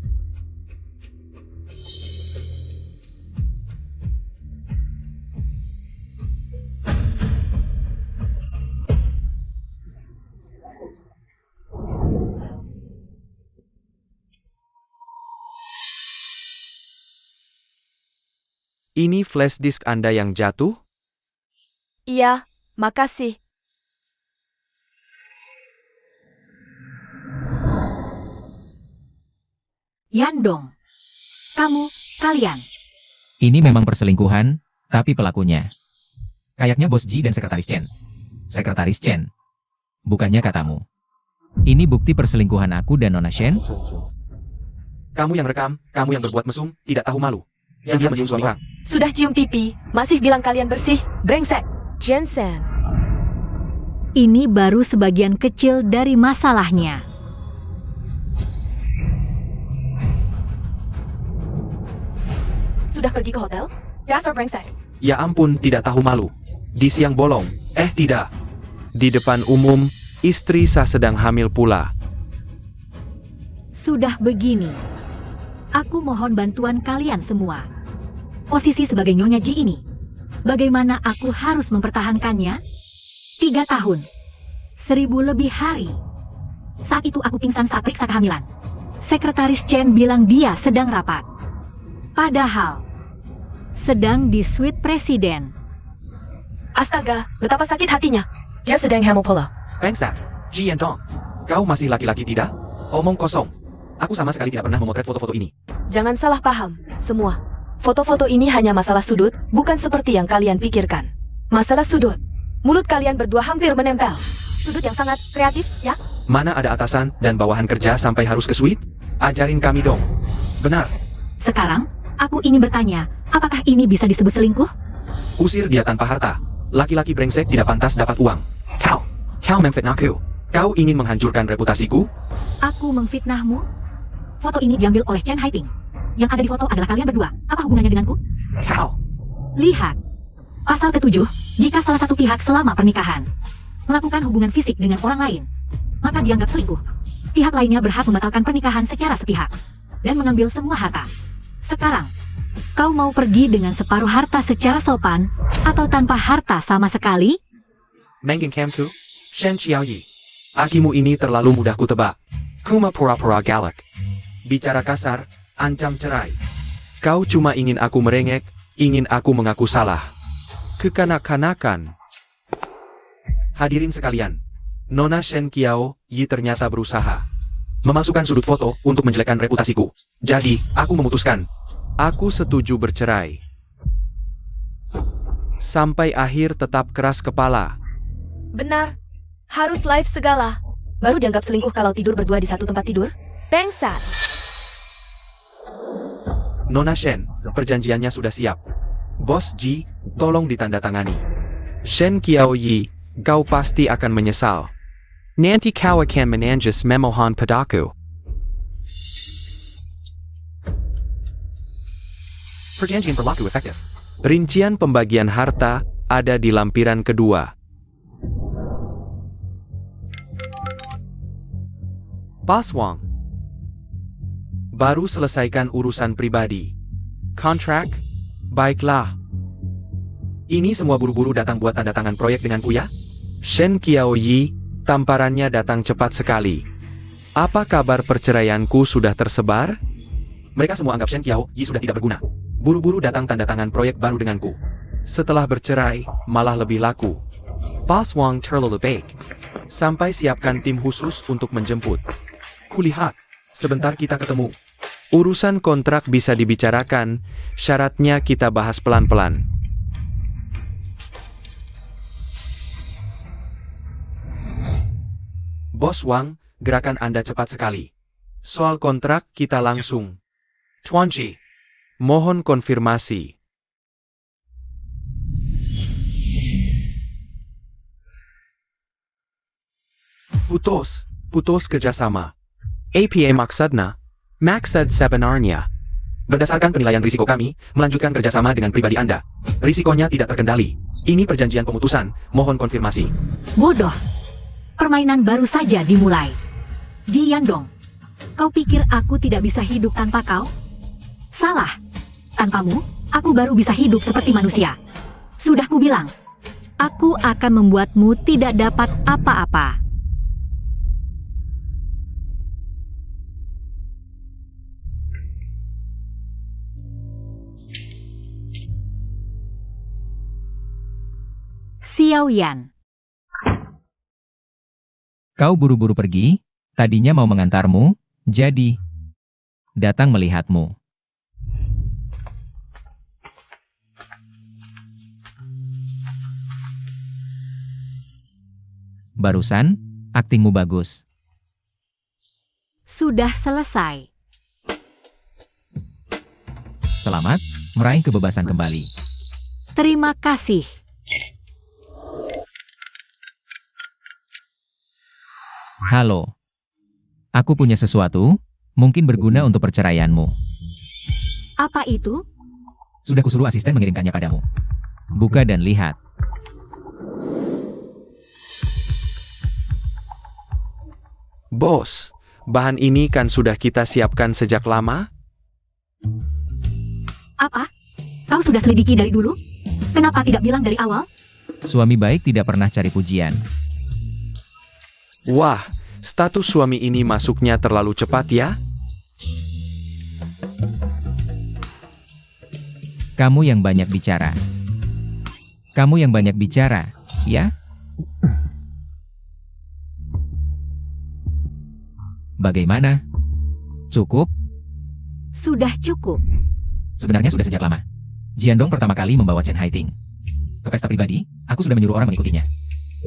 S1: Ini flash disk Anda yang jatuh?
S2: Iya, makasih.
S4: Yandong. Kalian.
S3: Ini memang perselingkuhan, tapi pelakunya. Kayaknya Bos Ji dan Sekretaris Chen. Sekretaris Chen. Bukannya katamu. Ini bukti perselingkuhan aku dan Nona Shen?
S1: Kamu yang rekam, kamu yang berbuat mesum, tidak tahu malu. Yang dia menyium suami Hang.
S2: Sudah cium pipi, masih bilang kalian bersih, brengsek. Jensen.
S4: Ini baru sebagian kecil dari masalahnya.
S2: Sudah pergi ke hotel? Dasar brengsek.
S1: Ya ampun, tidak tahu malu. Di siang bolong, tidak. Di depan umum, istri sah sedang hamil pula.
S4: Sudah begini. Aku mohon bantuan kalian semua. Posisi sebagai Nyonya Ji ini, bagaimana aku harus mempertahankannya? 3 tahun. 1000 lebih hari. Saat itu aku pingsan saat periksa kehamilan. Sekretaris Chen bilang dia sedang rapat. Padahal, sedang di suite presiden.
S2: Astaga, betapa sakit hatinya. Dia sedang hamil pula.
S1: Brengsek, Ji Yandong. Kau masih laki-laki tidak? Omong kosong. Aku sama sekali tidak pernah memotret foto-foto ini.
S2: Jangan salah paham, semua. Foto-foto ini hanya masalah sudut, bukan seperti yang kalian pikirkan. Masalah sudut. Mulut kalian berdua hampir menempel. Sudut yang sangat kreatif, ya?
S1: Mana ada atasan dan bawahan kerja sampai harus ke suite? Ajarin kami dong. Benar.
S4: Sekarang, aku ingin bertanya, apakah ini bisa disebut selingkuh?
S1: Usir dia tanpa harta. Laki-laki brengsek tidak pantas dapat uang. Kau memfitnahku. Kau ingin menghancurkan reputasiku?
S4: Aku memfitnahmu? Foto ini diambil oleh Chen Haiting. Yang ada di foto adalah kalian berdua. Apa hubungannya denganku?
S1: Kau.
S4: Lihat. Pasal ke-7, jika salah satu pihak selama pernikahan melakukan hubungan fisik dengan orang lain, maka dianggap selingkuh. Pihak lainnya berhak membatalkan pernikahan secara sepihak dan mengambil semua harta. Sekarang, kau mau pergi dengan separuh harta secara sopan atau tanpa harta sama sekali?
S1: Menggeng Kamku, Shen Xiaoyi. Akimu ini terlalu mudah kutebak. Kuma pura-pura galak. Bicara kasar, ancam cerai. Kau cuma ingin aku merengek, ingin aku mengaku salah. Kekanak-kanakan. Hadirin sekalian, Nona Shen Qiao Yi ternyata berusaha memasukkan sudut foto untuk menjelekkan reputasiku. Jadi, aku memutuskan. Aku setuju bercerai. Sampai akhir tetap keras kepala.
S2: Benar. Harus live segala. Baru dianggap selingkuh kalau tidur berdua di satu tempat tidur? Bangsat.
S1: Nona Shen, perjanjiannya sudah siap. Bos Ji, tolong ditandatangani. Shen Qiao Yi, kau pasti akan menyesal. Nanti kau akan menanjis memohon padaku. Perjanjian berlaku efektif. Rincian pembagian harta ada di lampiran kedua. Pas Wang. Baru selesaikan urusan pribadi. Kontrak? Baiklah. Ini semua buru-buru datang buat tanda tangan proyek denganku ya? Shen Qiao Yi, tamparannya datang cepat sekali. Apa kabar perceraianku sudah tersebar? Mereka semua anggap Shen Qiao Yi sudah tidak berguna. Buru-buru datang tanda tangan proyek baru denganku. Setelah bercerai, malah lebih laku. Pas Wang terlalu baik. Sampai siapkan tim khusus untuk menjemput. Kulihat, sebentar kita ketemu. Urusan kontrak bisa dibicarakan, syaratnya kita bahas pelan-pelan. Bos Wang, gerakan Anda cepat sekali. Soal kontrak kita langsung. Tuanji, mohon konfirmasi. Putus kerjasama. APA maksudnya, maksud sebenarnya. Berdasarkan penilaian risiko kami, melanjutkan kerjasama dengan pribadi Anda. Risikonya tidak terkendali. Ini perjanjian pemutusan, mohon konfirmasi.
S4: Bodoh. Permainan baru saja dimulai. Ji Yandong, kau pikir aku tidak bisa hidup tanpa kau? Salah. Tanpamu, aku baru bisa hidup seperti manusia. Sudah kubilang, aku akan membuatmu tidak dapat apa-apa. Xiao Yan.
S3: Kau buru-buru pergi, tadinya mau mengantarmu, jadi. datang melihatmu. Barusan, aktingmu bagus.
S4: Sudah selesai.
S3: Selamat, meraih kebebasan kembali.
S4: Terima kasih.
S3: Halo. Aku punya sesuatu, mungkin berguna untuk perceraianmu.
S4: Apa itu?
S3: Sudah kusuruh asisten mengirimkannya padamu. Buka dan lihat.
S1: Bos, bahan ini kan sudah kita siapkan sejak lama?
S4: Apa? Kau sudah selidiki dari dulu? Kenapa tidak bilang dari awal?
S3: Suami baik tidak pernah cari pujian.
S1: Wah, status suami ini masuknya terlalu cepat ya?
S3: Kamu yang banyak bicara. Kamu yang banyak bicara, ya? Bagaimana? Cukup?
S4: Sudah cukup.
S3: Sebenarnya sudah sejak lama. Jiandong pertama kali membawa Chen Haiting ke pesta pribadi, aku sudah menyuruh orang mengikutinya.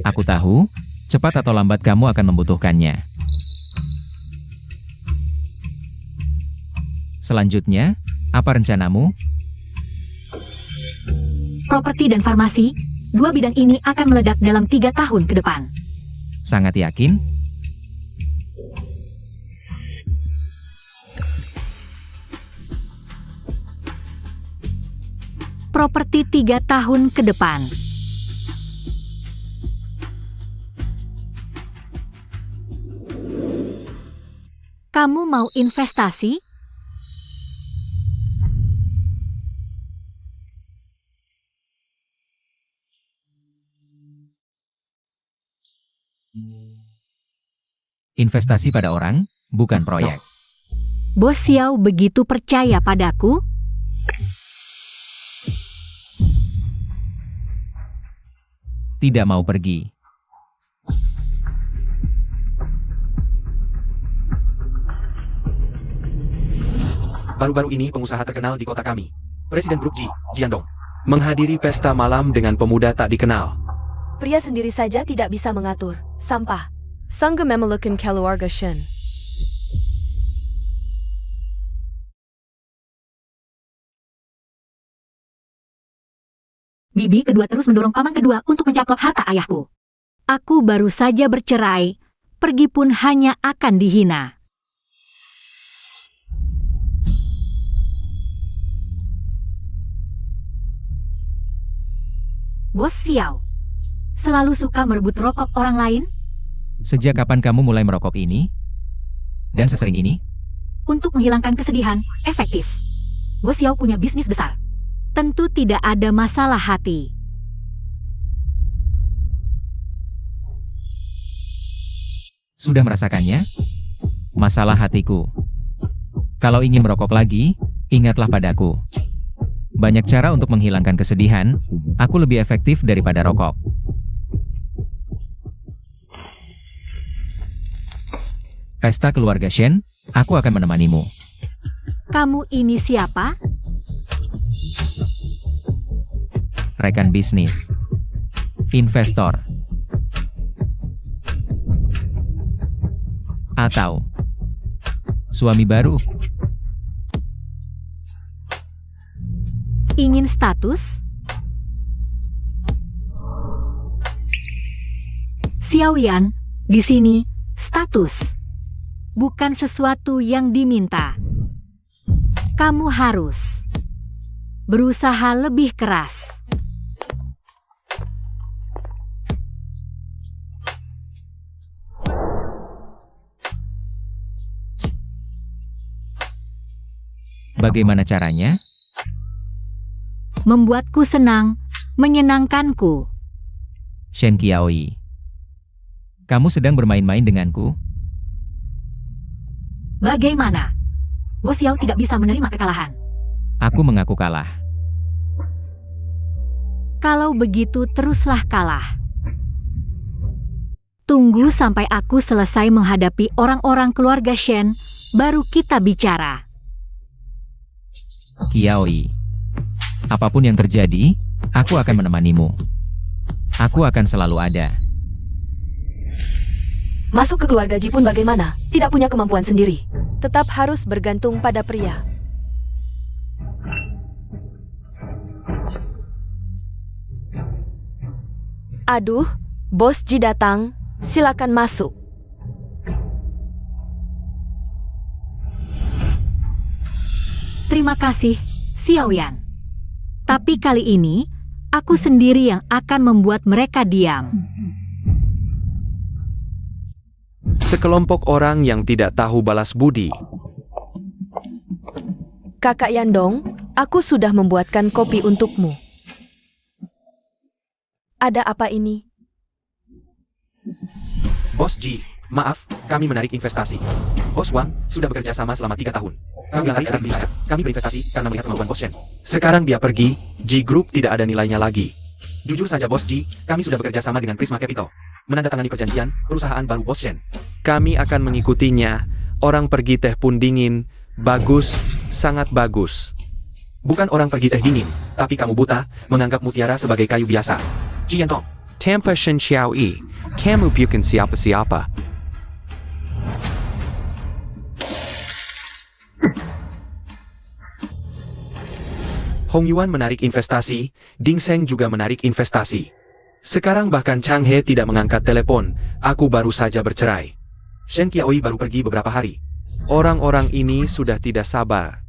S3: Aku tahu, cepat atau lambat kamu akan membutuhkannya. Selanjutnya, apa rencanamu?
S4: Properti dan farmasi, dua bidang ini akan meledak dalam 3 tahun ke depan.
S3: Sangat yakin?
S4: Properti 3 tahun ke depan. Kamu mau investasi?
S3: Investasi pada orang, bukan proyek.
S4: Bos Xiao begitu percaya padaku?
S3: Tidak mau pergi.
S1: Baru-baru ini pengusaha terkenal di kota kami, Presiden Brook Ji, Jiandong, menghadiri pesta malam dengan pemuda tak dikenal.
S2: Pria sendiri saja tidak bisa mengatur. Sampah. Sangga memelukan keluarga Shen.
S4: Bibi kedua terus mendorong paman kedua untuk mencaplok harta ayahku. Aku baru saja bercerai, pergi pun hanya akan dihina. Bos Xiao, selalu suka merebut rokok orang lain?
S3: Sejak kapan kamu mulai merokok ini? Dan sesering ini?
S4: Untuk menghilangkan kesedihan, efektif. Bos Xiao punya bisnis besar. Tentu tidak ada masalah hati.
S3: Sudah merasakannya? Masalah hatiku. Kalau ingin merokok lagi, ingatlah padaku. Banyak cara untuk menghilangkan kesedihan, aku lebih efektif daripada rokok. Pesta keluarga Shen, aku akan menemanimu.
S4: Kamu ini siapa?
S3: Rekan bisnis. Investor. Atau suami baru.
S4: Ingin status? Xiaoyan, di sini, status. Bukan sesuatu yang diminta. Kamu harus berusaha lebih keras.
S3: Bagaimana caranya?
S4: Membuatku senang, menyenangkanku.
S3: Shen Qiaoi. Kamu sedang bermain-main denganku?
S4: Bagaimana? Bos Xiao tidak bisa menerima kekalahan.
S3: Aku mengaku kalah.
S4: Kalau begitu teruslah kalah. Tunggu sampai aku selesai menghadapi orang-orang keluarga Shen, baru kita bicara.
S3: Kiaoi. Apapun yang terjadi, aku akan menemanimu. Aku akan selalu ada.
S2: Masuk ke keluarga Ji pun bagaimana? Tidak punya kemampuan sendiri. Tetap harus bergantung pada pria. Aduh, Bos Ji datang. Silakan masuk.
S4: Terima kasih, Xiaoyan. Tapi kali ini, aku sendiri yang akan membuat mereka diam.
S1: Sekelompok orang yang tidak tahu balas budi.
S2: Kakak Yandong, aku sudah membuatkan kopi untukmu. Ada apa ini?
S1: Bos Ji, maaf, kami menarik investasi. Bos Wang sudah bekerja sama selama 3 tahun. Kami akan bisa. Kami berinvestasi karena melihat kemampuan Bos Shen. Sekarang dia pergi, Ji Group tidak ada nilainya lagi. Jujur saja Bos Ji, kami sudah bekerja sama dengan Prisma Capital. Menandatangani perjanjian, perusahaan baru Bos Shen. Kami akan mengikutinya. Orang pergi teh pun dingin. Bagus, sangat bagus. Bukan orang pergi teh dingin, tapi kamu buta, menganggap mutiara sebagai kayu biasa. Ji Yantong. Tanpa Shen Xiaoyi, kamu bukan siapa-siapa. Hong Yuan menarik investasi, Ding Seng juga menarik investasi. Sekarang bahkan Chang He tidak mengangkat telepon, aku baru saja bercerai. Shen Qiaoi baru pergi beberapa hari. Orang-orang ini sudah tidak sabar.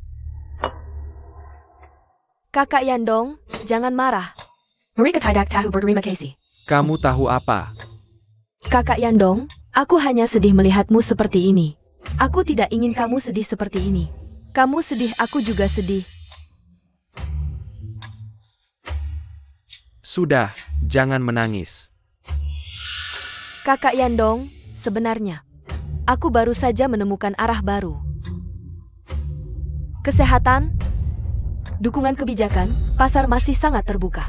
S2: Kakak Yandong, jangan marah. Mereka tidak tahu berterima kasih.
S1: Kamu tahu apa?
S2: Kakak Yandong, aku hanya sedih melihatmu seperti ini. Aku tidak ingin kamu sedih seperti ini. Kamu sedih, aku juga sedih.
S1: Sudah, jangan menangis.
S2: Kakak Yandong, sebenarnya, aku baru saja menemukan arah baru. Kesehatan, dukungan kebijakan, pasar masih sangat terbuka.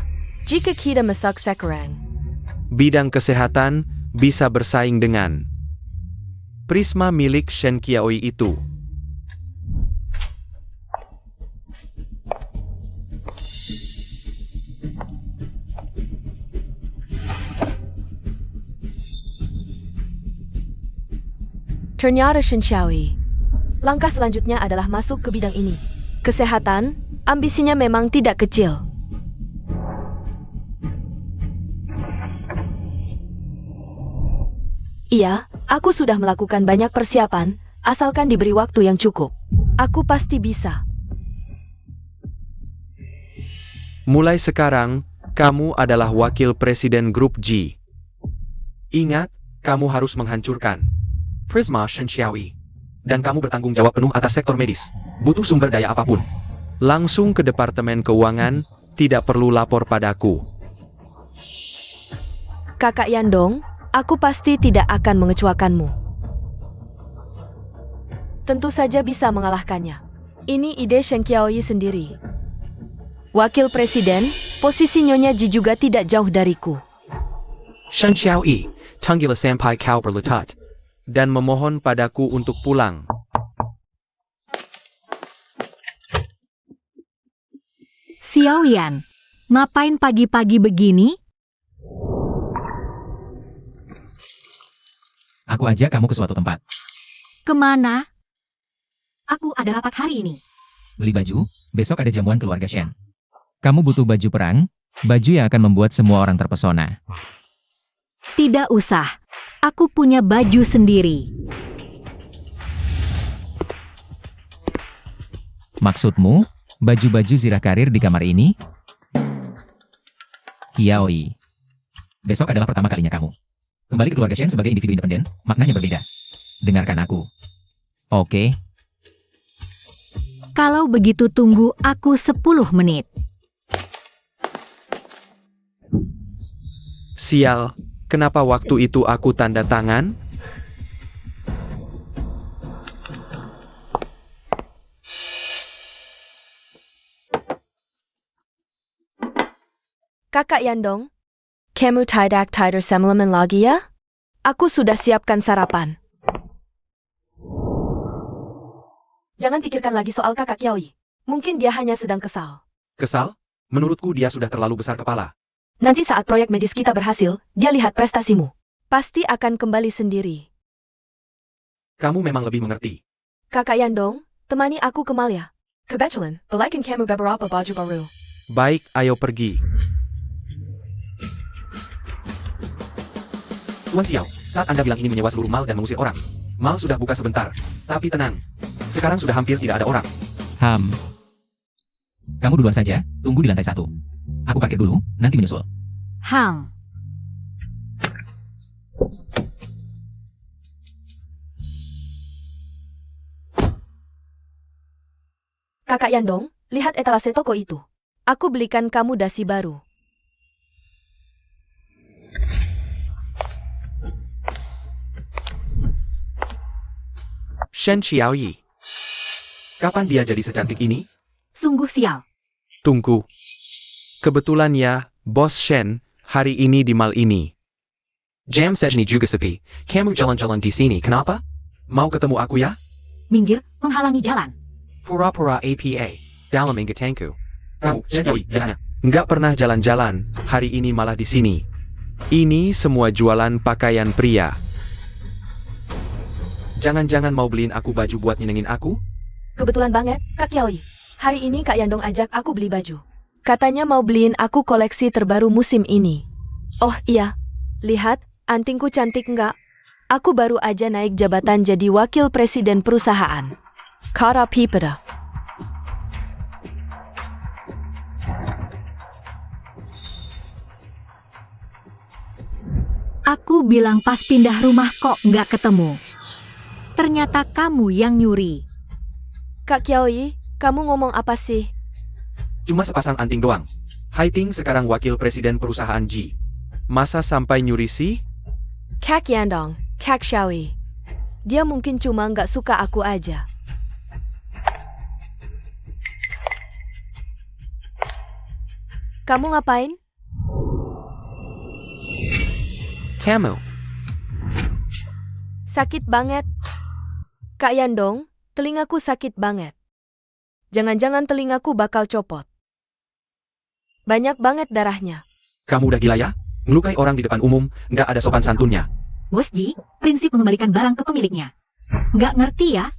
S2: Jika kita masak sekarang,
S1: Bidang kesehatan bisa bersaing dengan Prisma milik Shen Qiaoi itu.
S2: ternyata Shen Xiaoyi. Langkah selanjutnya adalah masuk ke bidang ini. Kesehatan, ambisinya memang tidak kecil. Iya, aku sudah melakukan banyak persiapan, asalkan diberi waktu yang cukup. Aku pasti bisa.
S1: Mulai sekarang, kamu adalah wakil presiden grup G. Ingat, kamu harus menghancurkan Prisma Shen Xiaoyi. Dan kamu bertanggung jawab penuh atas sektor medis. Butuh sumber daya apapun. Langsung ke Departemen Keuangan, tidak perlu lapor padaku.
S2: Kakak Yandong, aku pasti tidak akan mengecewakanmu. Tentu saja bisa mengalahkannya. Ini ide Shen Qiaoyi sendiri. Wakil Presiden, posisi Nyonya Ji juga tidak jauh dariku.
S1: Shen Xiaoyi, tanggil sampai kau berletat. Dan memohon padaku untuk pulang.
S4: Xiaoyan, ngapain pagi-pagi begini?
S3: Aku ajak kamu ke suatu tempat.
S4: Kemana? Aku ada rapat hari ini.
S3: Beli baju, besok ada jamuan keluarga Shen. Kamu butuh baju perang, baju yang akan membuat semua orang terpesona.
S4: Tidak usah. Aku punya baju sendiri.
S3: Maksudmu, baju-baju zirah karir di kamar ini? Qiaoi. Besok adalah pertama kalinya kamu. Kembali ke keluarga Shen sebagai individu independen, maknanya berbeda. Dengarkan aku. Oke.
S4: Kalau begitu tunggu aku 10 menit.
S1: Sial, kenapa waktu itu aku tanda tangan?
S2: Kakak Yandong, kamu tidak tidur semalaman lagi ya? Aku sudah siapkan sarapan. Jangan pikirkan lagi soal kakak Qiaoyi. Mungkin dia hanya sedang kesal.
S1: Kesal? Menurutku dia sudah terlalu besar kepala.
S2: Nanti saat proyek medis kita berhasil, dia lihat prestasimu. Pasti akan kembali sendiri.
S1: Kamu memang lebih mengerti.
S2: Kakak Yandong, temani aku ke mall ya. Kebetulan, belikan kamu beberapa baju baru.
S1: Baik, ayo pergi. Tuan Xiao, saat Anda bilang ini menyewa seluruh mal dan mengusir orang. Mal sudah buka sebentar. Tapi tenang. Sekarang sudah hampir tidak ada orang.
S3: Kamu duluan saja, tunggu di lantai 1. Aku parkir dulu, nanti menyusul.
S2: Kakak Yandong, lihat etalase toko itu. Aku belikan kamu dasi baru.
S1: Shen Xiaoyi. Kapan dia jadi secantik ini?
S4: Sungguh sial.
S1: Tunggu. Kebetulan ya, Bos Shen, hari ini di mal ini. Jam sejni juga sepi. Kamu jalan-jalan di sini, kenapa? Mau ketemu aku ya?
S4: Minggir, menghalangi jalan.
S1: Pura-pura APA. Dalam ingatanku. Kamu, Shen Xiaoyi, biasanya. Nggak pernah jalan-jalan, hari ini malah di sini. Ini semua jualan pakaian pria. Jangan-jangan mau beliin aku baju buat nyenengin aku?
S2: Kebetulan banget, Kak Yaoi. Hari ini Kak Yandong ajak aku beli baju. Katanya mau beliin aku koleksi terbaru musim ini. Oh iya, lihat, antingku cantik nggak? Aku baru aja naik jabatan jadi wakil presiden perusahaan. Kara Pipeda.
S4: Aku bilang pas pindah rumah kok nggak ketemu. Ternyata kamu yang nyuri.
S2: Kak Yaoi, kamu ngomong apa sih?
S1: Cuma sepasang anting doang. Haiting sekarang wakil presiden perusahaan G. Masa sampai nyuri sih?
S2: Kak Yandong, Kak Xiaoyi. Dia mungkin cuma nggak suka aku aja. Kamu ngapain?
S1: Kamu.
S2: Sakit banget. Kak Yandong, telingaku sakit banget. Jangan-jangan telingaku bakal copot. Banyak banget darahnya.
S1: Kamu udah gila ya? Ngelukai orang di depan umum, nggak ada sopan santunnya.
S4: Bos Ji, prinsip mengembalikan barang ke pemiliknya. Nggak ngerti ya?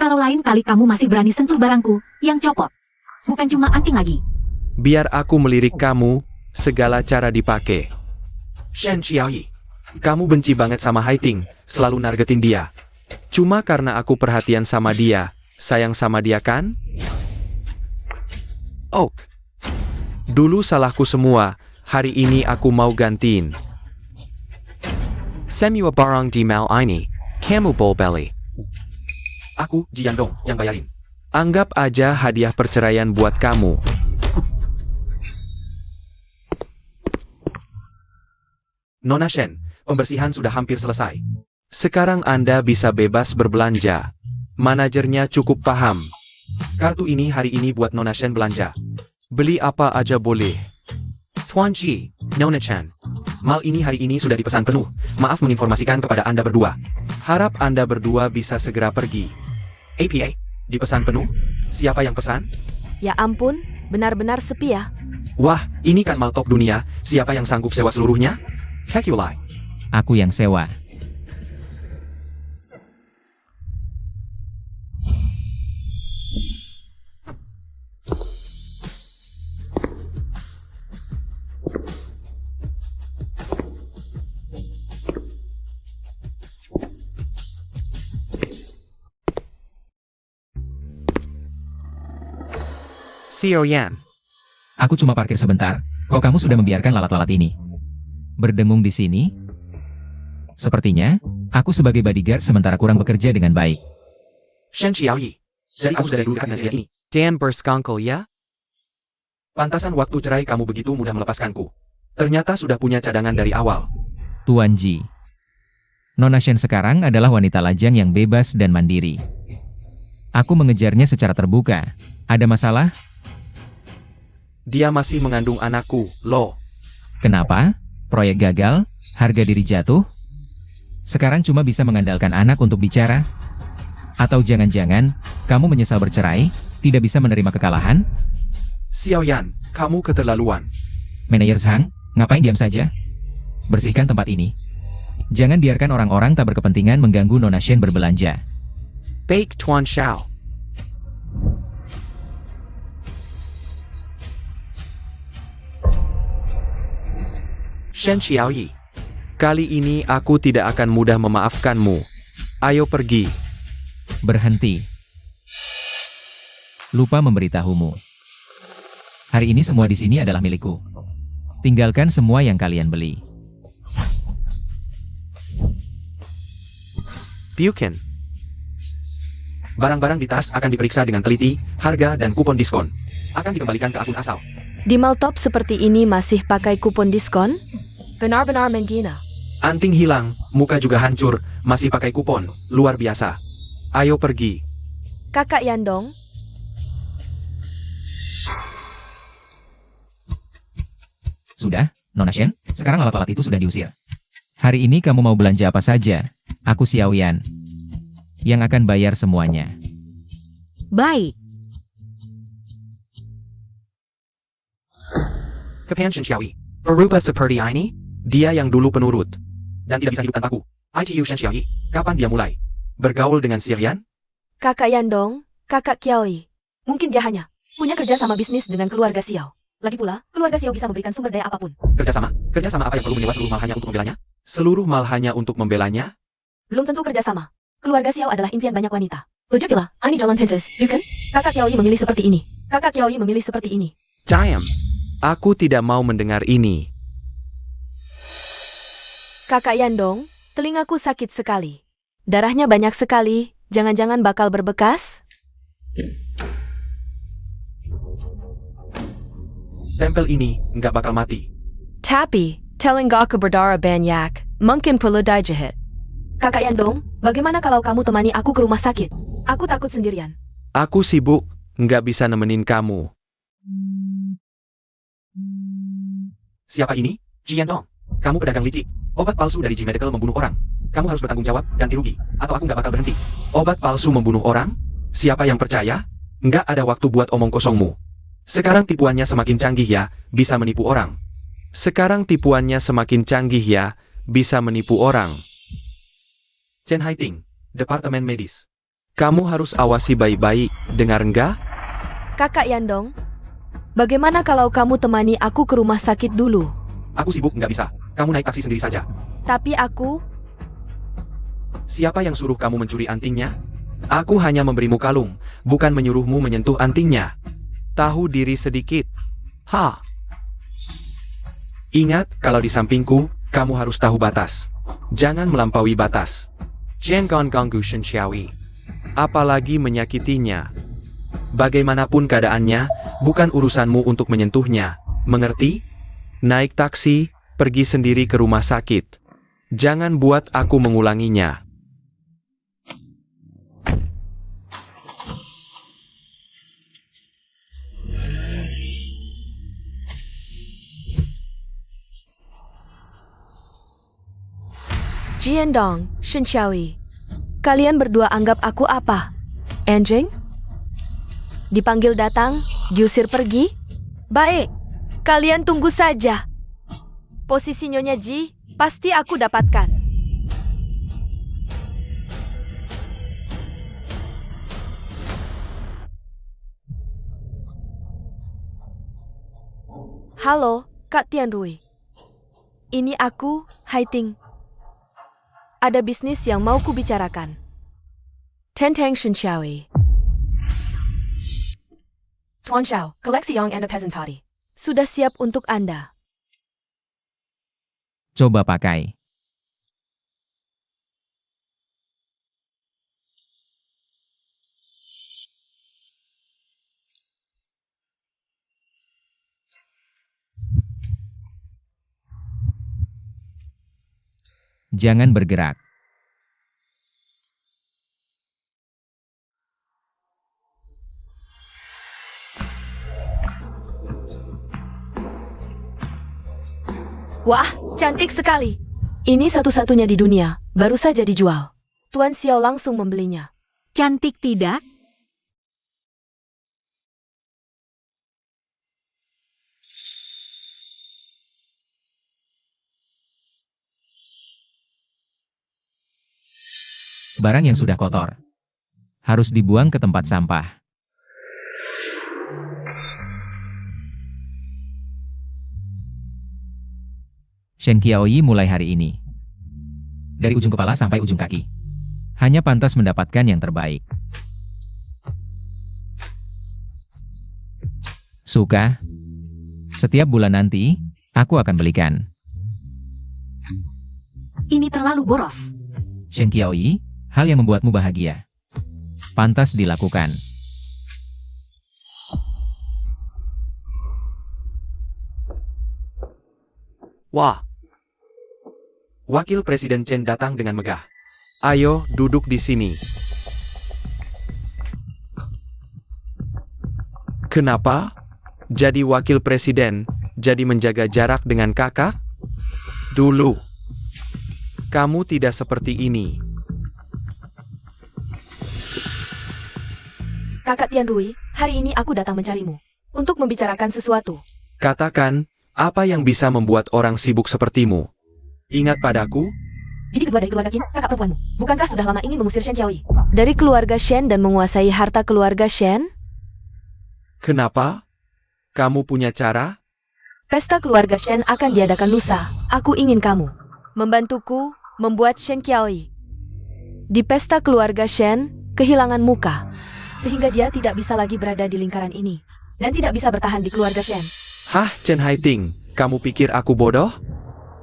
S4: Kalau lain kali kamu masih berani sentuh barangku yang copot. Bukan cuma anting lagi.
S1: Biar aku melirik kamu, segala cara dipakai. Shen Xiaoyi. Kamu benci banget sama Haiting, selalu nargetin dia. Cuma karena aku perhatian sama dia, sayang sama dia kan? Ok. Dulu salahku semua, hari ini aku mau gantiin. Semua barang di mal ini, kamu bol belly. Aku, Ji Yandong, yang bayarin. Anggap aja hadiah perceraian buat kamu. Nona Shen, pembersihan sudah hampir selesai. Sekarang Anda bisa bebas berbelanja. Manajernya cukup paham. Kartu ini hari ini buat Nona Shen belanja. Beli apa aja boleh. Tuan Ji, Nona Chan. Mal ini hari ini sudah dipesan penuh. Maaf menginformasikan kepada Anda berdua. Harap Anda berdua bisa segera pergi. APA, dipesan penuh? Siapa yang pesan?
S2: Ya ampun, benar-benar sepi ya.
S1: Wah, ini kan mal top dunia. Siapa yang sanggup sewa seluruhnya? Hekulai.
S3: Aku yang sewa.
S1: Xiao Yan.
S3: Aku cuma parkir sebentar. Kok kamu sudah membiarkan lalat-lalat ini berdengung di sini? Sepertinya, aku sebagai bodyguard sementara kurang bekerja dengan baik.
S1: Shen Xiaoyi. Dari kamu dari dulu dekat dengan ini. Dan berskangkel ya? Pantasan waktu cerai kamu begitu mudah melepaskanku. Ternyata sudah punya cadangan dari awal.
S3: Tuan Ji. Nona Shen sekarang adalah wanita lajang yang bebas dan mandiri. Aku mengejarnya secara terbuka. Ada masalah?
S1: Dia masih mengandung anakku, loh.
S3: Kenapa? Proyek gagal? Harga diri jatuh? Sekarang cuma bisa mengandalkan anak untuk bicara? Atau jangan-jangan, kamu menyesal bercerai? Tidak bisa menerima kekalahan?
S1: Xiao Yan, kamu keterlaluan.
S3: Manajer Zhang, ngapain diam saja? Bersihkan tempat ini. Jangan biarkan orang-orang tak berkepentingan mengganggu Nona Shen berbelanja.
S1: Baik Tuan Xiao. Shen Xiaoyi. Kali ini aku tidak akan mudah memaafkanmu. Ayo pergi.
S3: Berhenti. Lupa memberitahumu. Hari ini semua di sini adalah milikku. Tinggalkan semua yang kalian beli.
S1: Bukan. Barang-barang di tas akan diperiksa dengan teliti, harga dan kupon diskon. Akan dikembalikan ke akun asal.
S2: Di mall top seperti ini masih pakai kupon diskon? Benar-benar menghina.
S1: Anting hilang, muka juga hancur, masih pakai kupon. Luar biasa. Ayo pergi.
S2: Kakak Yandong,
S3: Sudah, Nona Shen, sekarang alat-alat itu sudah diusir. Hari ini kamu mau belanja apa saja? Aku Xiao Yan. Yang akan bayar semuanya.
S4: Baik.
S1: Kepan Shen Xiaoyi. Berubah seperti ini? Dia yang dulu penurut. Dan tidak bisa hidup tanpaku. ITU Shen Xiaoyi. Kapan dia mulai bergaul dengan Sirian?
S2: Kakak Yandong, Kakak Kiaoi. Mungkin dia hanya punya kerja sama bisnis dengan keluarga Xiao. Lagi pula, keluarga Xiao bisa memberikan sumber daya apapun.
S1: Kerjasama? Kerjasama apa yang perlu menyewa seluruh mal hanya untuk membelanya? Seluruh mal hanya untuk membelanya?
S2: Belum tentu kerjasama. Keluarga Xiao adalah impian banyak wanita. Logipila, ini jalan pintas, bukan? Kakak Kiaoi memilih seperti ini. Kakak Kiaoi memilih seperti ini.
S1: Diam. Aku tidak mau mendengar ini.
S2: Kakak Yandong, telingaku sakit sekali. Darahnya banyak sekali, jangan-jangan bakal berbekas?
S1: Tempel ini nggak bakal mati.
S2: Tapi, telinga aku berdarah banyak, mungkin perlu dijahit. Kakak Yandong, bagaimana kalau kamu temani aku ke rumah sakit? Aku takut sendirian.
S1: Aku sibuk, nggak bisa nemenin kamu. Siapa ini? Jiandong. Kamu pedagang licik. Obat palsu dari G Medical membunuh orang. Kamu harus bertanggung jawab, ganti rugi. Atau aku nggak bakal berhenti. Obat palsu membunuh orang? Siapa yang percaya? Nggak ada waktu buat omong kosongmu. Sekarang tipuannya semakin canggih ya, bisa menipu orang. Sekarang tipuannya semakin canggih ya, bisa menipu orang. Chen Haiting, Departemen Medis. Kamu harus awasi baik-baik, dengar enggak?
S2: Kakak Yandong, bagaimana kalau kamu temani aku ke rumah sakit dulu?
S1: Aku sibuk, nggak bisa. Kamu naik taksi sendiri saja.
S2: Tapi aku...
S1: Siapa yang suruh kamu mencuri antingnya? Aku hanya memberimu kalung, bukan menyuruhmu menyentuh antingnya. Tahu diri sedikit. Ha. Ingat, kalau di sampingku, kamu harus tahu batas. Jangan melampaui batas. Jangan ganggu Shen Xiaoyi. Apalagi menyakitinya. Bagaimanapun keadaannya, bukan urusanmu untuk menyentuhnya. Mengerti? Naik taksi, pergi sendiri ke rumah sakit. Jangan buat aku mengulanginya.
S2: Jiandong, Shen Xiaoyi. Kalian berdua anggap aku apa? Anjing? Dipanggil datang, diusir pergi? Baik, kalian tunggu saja. Posisi Nyonya Ji, pasti aku dapatkan. Halo, Kak Tianrui. Ini aku, Haiting. Ada bisnis yang mau kubicarakan. Tentang Shen Xiaoyi. Tuan Xiao, koleksi Young and a Peasant Toddy. Sudah siap untuk Anda.
S3: Coba pakai. Jangan bergerak.
S2: Wah, cantik sekali. Ini satu-satunya di dunia, baru saja dijual. Tuan Xiao langsung membelinya.
S4: Cantik tidak?
S3: Barang yang sudah kotor harus dibuang ke tempat sampah. Shen Qiaoyi mulai hari ini. Dari ujung kepala sampai ujung kaki. Hanya pantas mendapatkan yang terbaik. Suka? Setiap bulan nanti, aku akan belikan.
S4: Ini terlalu boros.
S3: Shen Qiaoyi, hal yang membuatmu bahagia. Pantas dilakukan.
S1: Wah. Wakil Presiden Chen datang dengan megah. Ayo, duduk di sini. Kenapa? Jadi wakil presiden, jadi menjaga jarak dengan kakak? Dulu. Kamu tidak seperti ini.
S2: Kakak Tianrui, hari ini aku datang mencarimu. Untuk membicarakan sesuatu.
S1: Katakan, apa yang bisa membuat orang sibuk sepertimu? Ingat padaku?
S2: Bibi kedua dari keluarga Qin, kakak perempuanmu. Bukankah sudah lama ingin mengusir Shen Qiaoyi? Dari keluarga Shen dan menguasai harta keluarga Shen?
S1: Kenapa? Kamu punya cara?
S2: Pesta keluarga Shen akan diadakan lusa. Aku ingin kamu membantuku membuat Shen Qiaoyi di pesta keluarga Shen kehilangan muka. Sehingga dia tidak bisa lagi berada di lingkaran ini. Dan tidak bisa bertahan di keluarga Shen.
S1: Hah, Chen Haiting, kamu pikir aku bodoh?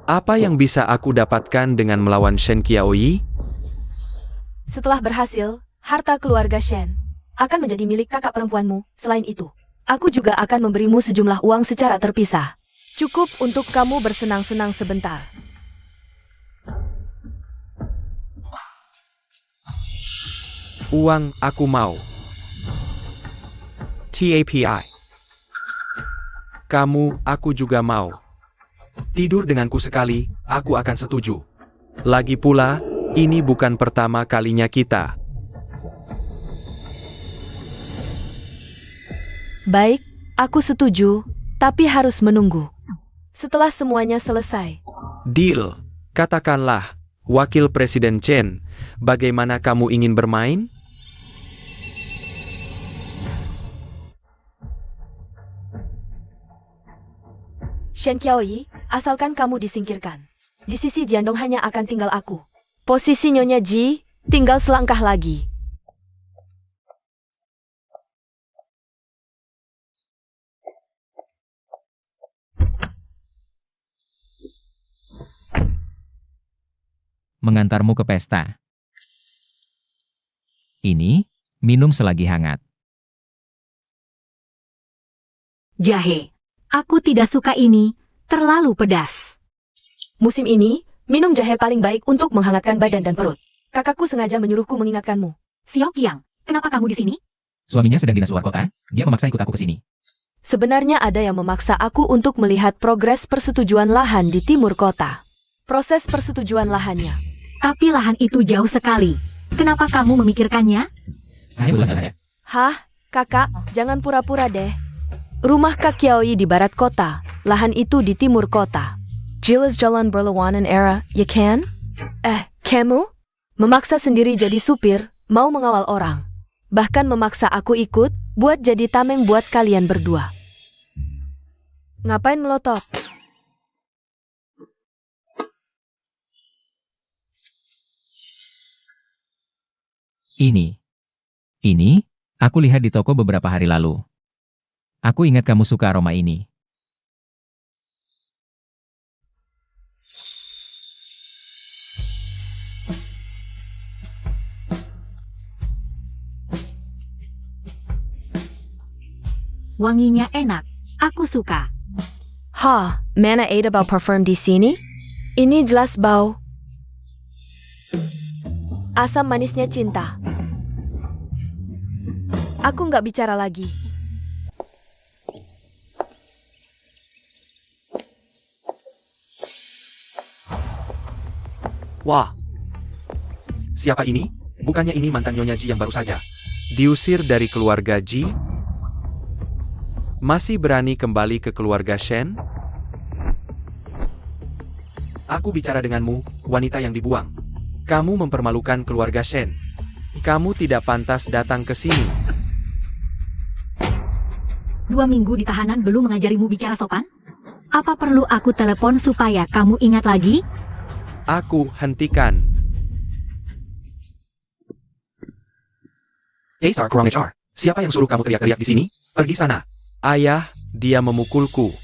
S1: Apa yang bisa aku dapatkan dengan melawan Shen Qiaoyi?
S2: Setelah berhasil, harta keluarga Shen akan menjadi milik kakak perempuanmu. Selain itu, aku juga akan memberimu sejumlah uang secara terpisah. Cukup untuk kamu bersenang-senang sebentar.
S1: Uang aku mau. TAPI. Kamu, aku juga mau. Tidur denganku sekali, aku akan setuju. Lagi pula, ini bukan pertama kalinya kita.
S2: Baik, aku setuju, tapi harus menunggu. Setelah semuanya selesai.
S1: Deal. Katakanlah, Wakil Presiden Chen, bagaimana kamu ingin bermain?
S2: Shen Qiaoyi, asalkan kamu disingkirkan. Di sisi Jiandong hanya akan tinggal aku. Posisi Nyonya Ji, tinggal selangkah lagi.
S3: Mengantarmu ke pesta. Ini, minum selagi hangat.
S4: Jahe. Aku tidak suka ini, terlalu pedas.
S2: Musim ini, minum jahe paling baik untuk menghangatkan badan dan perut. Kakakku sengaja menyuruhku mengingatkanmu.
S4: Xiao Qiang, kenapa kamu di sini?
S3: Suaminya sedang dinas luar kota, dia memaksa ikut aku ke sini.
S2: Sebenarnya ada yang memaksa aku untuk melihat progres persetujuan lahan di timur kota. Proses persetujuan lahannya.
S4: Tapi lahan itu jauh sekali. Kenapa kamu memikirkannya?
S3: Hanya belasan saja.
S2: Hah, kakak, jangan pura-pura deh. Rumah Kak Qiaoyi di barat kota, lahan itu di timur kota. Jelas jalan berlawanan era, ya kan? Kamu? Memaksa sendiri jadi supir, mau mengawal orang. Bahkan memaksa aku ikut, buat jadi tameng buat kalian berdua. Ngapain melotot?
S3: Ini, aku lihat di toko beberapa hari lalu. Aku ingat kamu suka aroma ini.
S4: Wanginya enak. Aku suka.
S2: Mana ada bau parfum di sini? Ini jelas bau asam manisnya cinta. Aku nggak bicara lagi.
S1: Wah. Siapa ini? Bukannya ini mantan Nyonya Ji yang baru saja diusir dari keluarga Ji? Masih berani kembali ke keluarga Shen? Aku bicara denganmu, wanita yang dibuang. Kamu mempermalukan keluarga Shen. Kamu tidak pantas datang ke sini.
S4: 2 minggu di tahanan belum mengajarimu bicara sopan? Apa perlu aku telepon supaya kamu ingat lagi?
S1: Aku hentikan. Caesar kurang ajar. Siapa yang suruh kamu teriak-teriak di sini? Pergi sana. Ayah, dia memukulku.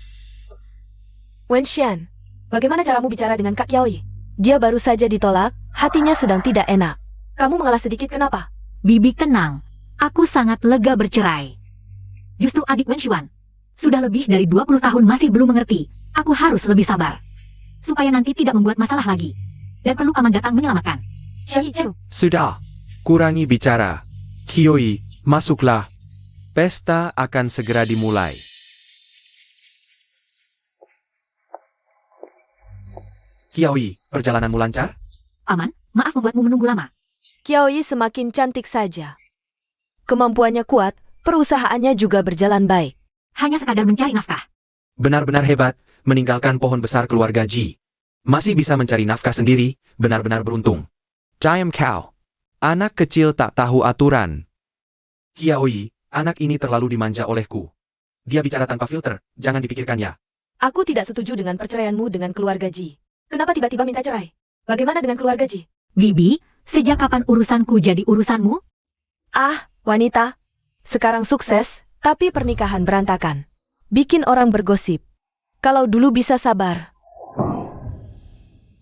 S2: Wenshan, bagaimana caramu bicara dengan Kak Qiaoyi? Dia baru saja ditolak, hatinya sedang tidak enak. Kamu mengalah sedikit kenapa?
S4: Bibi tenang. Aku sangat lega bercerai. Justru adik Wenshuan. Sudah lebih dari 20 tahun masih belum mengerti. Aku harus lebih sabar. Supaya nanti tidak membuat masalah lagi. Dan perlu paman datang menyelamatkan.
S1: Sudah. Kurangi bicara. Qiaoyi, masuklah. Pesta akan segera dimulai. Qiaoyi, perjalananmu lancar?
S4: Paman, maaf membuatmu menunggu lama.
S2: Qiaoyi semakin cantik saja. Kemampuannya kuat, perusahaannya juga berjalan baik.
S4: Hanya sekadar mencari nafkah.
S1: Benar-benar hebat, meninggalkan pohon besar keluarga Ji. Masih bisa mencari nafkah sendiri, benar-benar beruntung. Diam kau. Anak kecil tak tahu aturan. Qiaoyi, anak ini terlalu dimanja olehku. Dia bicara tanpa filter, jangan dipikirkannya.
S2: Aku tidak setuju dengan perceraianmu dengan keluarga Ji. Kenapa tiba-tiba minta cerai? Bagaimana dengan keluarga Ji?
S4: Bibi, sejak kapan urusanku jadi urusanmu?
S2: Ah, wanita. Sekarang sukses, tapi pernikahan berantakan. Bikin orang bergosip. Kalau dulu bisa sabar.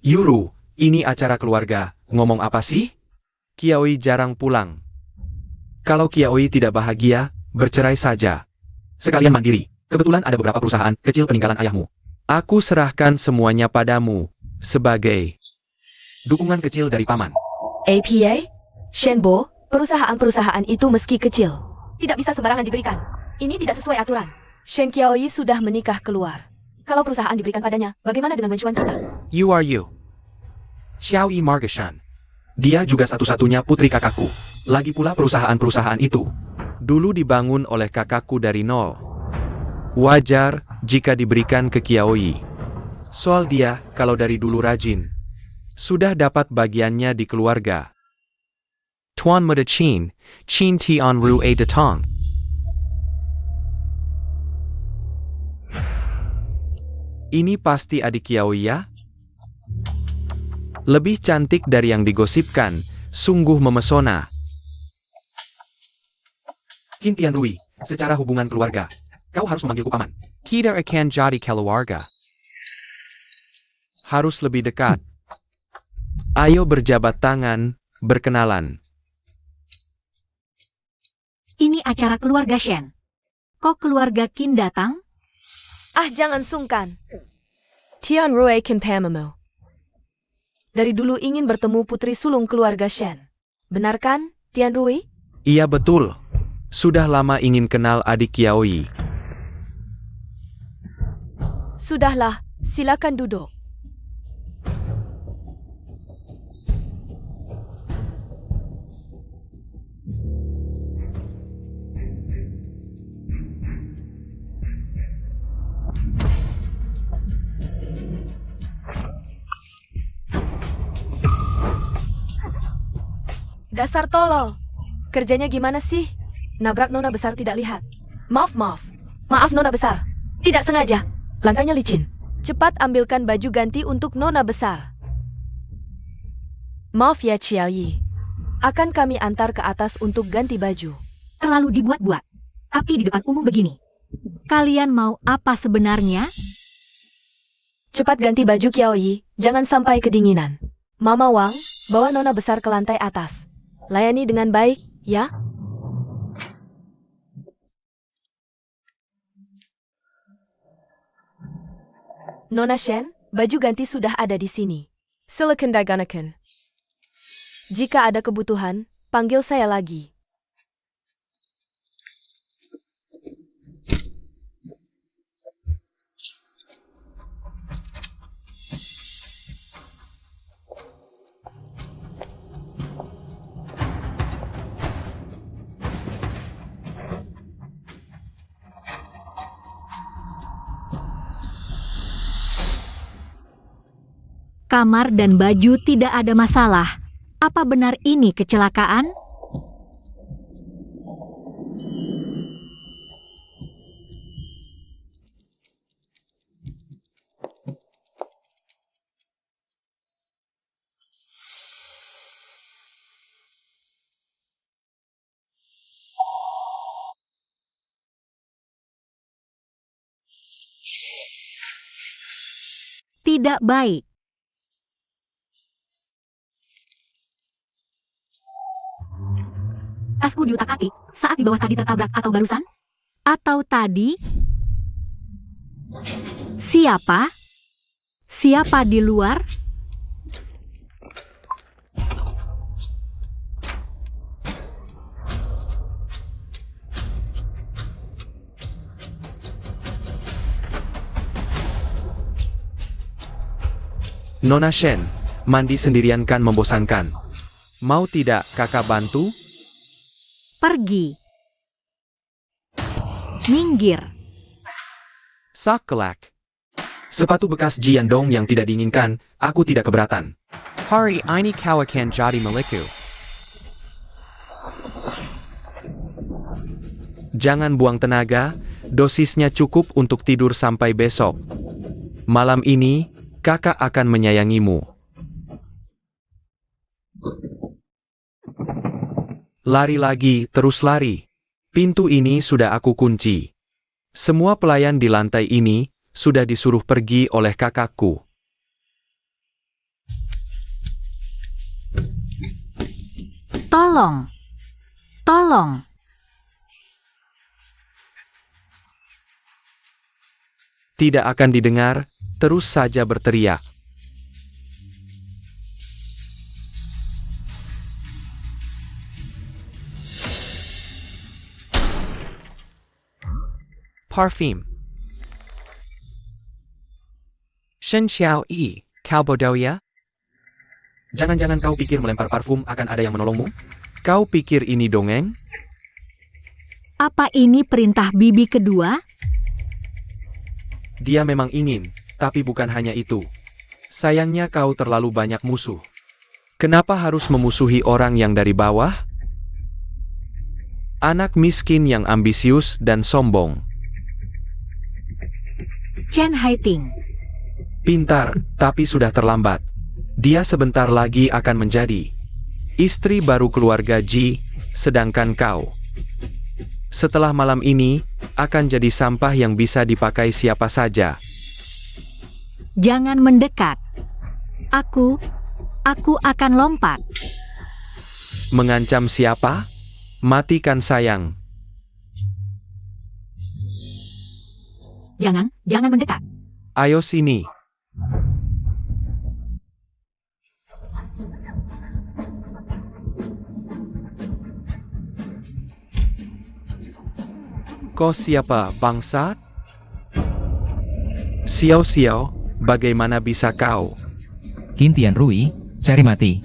S1: Yuru, ini acara keluarga, ngomong apa sih? Qiaoyi jarang pulang. Kalau Qiaoyi tidak bahagia, bercerai saja. Sekalian mandiri, kebetulan ada beberapa perusahaan kecil peninggalan ayahmu. Aku serahkan semuanya padamu, sebagai dukungan kecil dari paman.
S2: APA? Shenbo, perusahaan-perusahaan itu meski kecil, tidak bisa sembarangan diberikan. Ini tidak sesuai aturan. Shen Qiaoyi sudah menikah keluar. Kalau perusahaan diberikan padanya, bagaimana dengan Wenshuan kita?
S1: You are you. Xiaoyi Margeshan. Dia juga satu-satunya putri kakakku. Lagi pula perusahaan-perusahaan itu dulu dibangun oleh kakakku dari nol. Wajar jika diberikan ke Qiaoyi. Soal dia, kalau dari dulu rajin, sudah dapat bagiannya di keluarga. Tuan Muda Qin, Qin Tian Ru A Datang. Ini pasti adik Qiaoyi ya? Lebih cantik dari yang digosipkan, sungguh memesona. Qin Tian Rui, secara hubungan keluarga, kau harus memanggilku paman. Kita akan jadi keluarga. Harus lebih dekat. Ayo berjabat tangan, berkenalan.
S4: Ini acara keluarga Shen. Kok keluarga Qin datang?
S2: Ah, jangan sungkan. Tian Rui Kimpamamo. Dari dulu ingin bertemu putri sulung keluarga Shen. Benar kan, Tian Rui?
S1: Iya betul. Sudah lama ingin kenal adik Qiaoyi.
S2: Sudahlah, silakan duduk. Dasar tolol. Kerjanya gimana sih? Nabrak nona besar tidak lihat. Maaf. Maaf nona besar. Tidak sengaja. Lantainya licin. Cepat ambilkan baju ganti untuk nona besar. Maaf ya Qiaoyi. Akan kami antar ke atas untuk ganti baju.
S4: Terlalu dibuat-buat. Tapi di depan umum begini. Kalian mau apa sebenarnya?
S2: Cepat ganti baju Qiaoyi. Jangan sampai kedinginan. Mama Wang, bawa nona besar ke lantai atas. Layani dengan baik, ya? Nona Shen, baju ganti sudah ada di sini. Silakan digunakan. Jika ada kebutuhan, panggil saya lagi.
S4: Kamar dan baju tidak ada masalah. Apa benar ini kecelakaan? Tidak baik. Tasku diutak-atik saat di bawah tadi tertabrak atau barusan? Atau tadi? Siapa? Siapa di luar?
S1: Nona Shen, mandi sendirian kan membosankan. Mau tidak kakak bantu?
S4: Pergi. Minggir.
S1: Sakelak. Sepatu bekas Jiandong yang tidak diinginkan, aku tidak keberatan. Hari ini kau akan jadi milikku. Jangan buang tenaga, dosisnya cukup untuk tidur sampai besok. Malam ini, kakak akan menyayangimu. Lari lagi, terus lari. Pintu ini sudah aku kunci. Semua pelayan di lantai ini sudah disuruh pergi oleh kakakku.
S4: Tolong. Tolong.
S1: Tidak akan didengar, terus saja berteriak. Parfum. Shen Xiao Yi, kau bodoh ya? Jangan-jangan kau pikir melempar parfum akan ada yang menolongmu? Kau pikir ini dongeng?
S4: Apa ini perintah bibi kedua?
S1: Dia memang ingin, tapi bukan hanya itu. Sayangnya kau terlalu banyak musuh. Kenapa harus memusuhi orang yang dari bawah? Anak miskin yang ambisius dan sombong.
S4: Chen Haiting.
S1: Pintar, tapi sudah terlambat. Dia sebentar lagi akan menjadi istri baru keluarga Ji, sedangkan kau, setelah malam ini, akan jadi sampah yang bisa dipakai siapa saja.
S4: Jangan mendekat. Aku akan lompat.
S1: Mengancam siapa? Matikan sayang.
S4: Jangan mendekat.
S1: Ayo sini. Kau siapa, bangsat? Xiao, bagaimana bisa kau?
S3: Qin Tianrui, cari mati.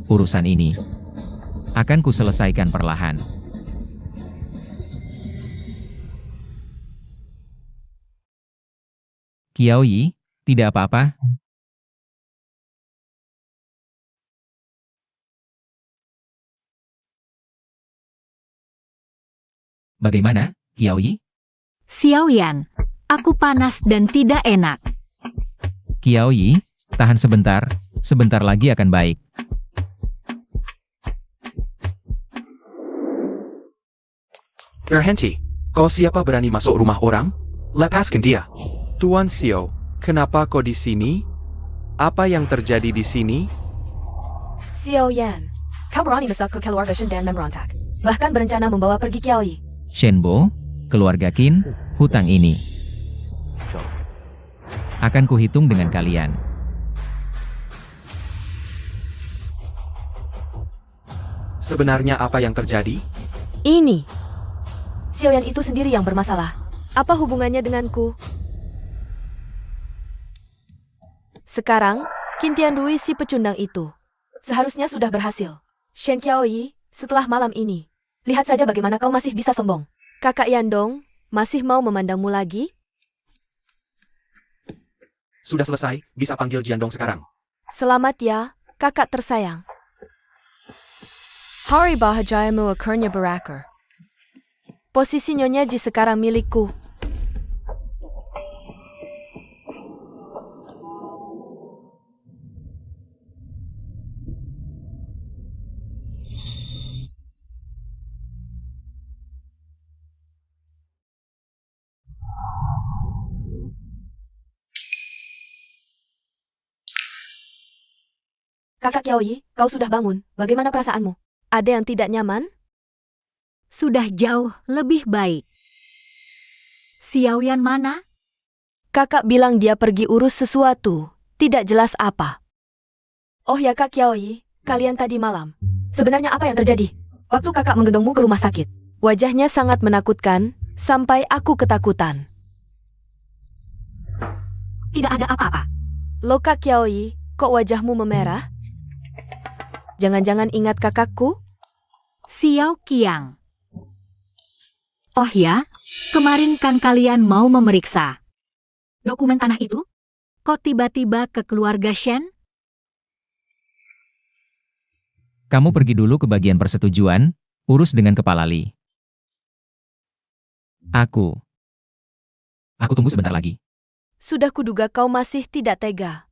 S3: Urusan ini akan kuselesaikan perlahan. Qiao Yi, tidak apa-apa. Bagaimana, Qiao Yi?
S4: Xiao Yan, aku panas dan tidak enak.
S3: Qiao Yi, tahan sebentar, sebentar lagi akan baik.
S1: Berhenti. Kau siapa berani masuk rumah orang? Lepaskan dia. Tuan Xiao, kenapa kau di sini? Apa yang terjadi di sini?
S2: Xiao Yan, kau berani masuk ke keluarga Shen dan memberontak. Bahkan berencana membawa pergi Qiao Yi.
S3: Shenbo, keluarga Qin, hutang ini akan kuhitung dengan kalian.
S1: Sebenarnya apa yang terjadi?
S2: Ini. Xiao Yan itu sendiri yang bermasalah. Apa hubungannya denganku? Sekarang, Qin Tianrui si pecundang itu seharusnya sudah berhasil. Shen Qiaoyi, setelah malam ini, lihat saja bagaimana kau masih bisa sombong. Kakak Yandong, masih mau memandangmu lagi?
S1: Sudah selesai, bisa panggil Jiandong sekarang.
S2: Selamat ya, kakak tersayang. Hari bahagiamu akhirnya berakhir. Posisi Nyonya Ji sekarang milikku. Kakak Qiaoyi, kau sudah bangun. Bagaimana perasaanmu? Ada yang tidak nyaman?
S4: Sudah jauh lebih baik. Xiaoyan mana?
S2: Kakak bilang dia pergi urus sesuatu. Tidak jelas apa. Oh ya Kak Qiaoyi, kalian tadi malam. Sebenarnya apa yang terjadi? Waktu kakak menggendongmu ke rumah sakit. Wajahnya sangat menakutkan, sampai aku ketakutan.
S4: Tidak ada apa-apa.
S2: Loh Kak Qiaoyi, kok wajahmu memerah? Jangan-jangan ingat kakakku?
S4: Xiao Qiang. Oh ya, kemarin kan kalian mau memeriksa dokumen tanah itu? Kok tiba-tiba ke keluarga Shen?
S3: Kamu pergi dulu ke bagian persetujuan, urus dengan kepala Li. Aku tunggu sebentar lagi.
S2: Sudah kuduga kau masih tidak tega.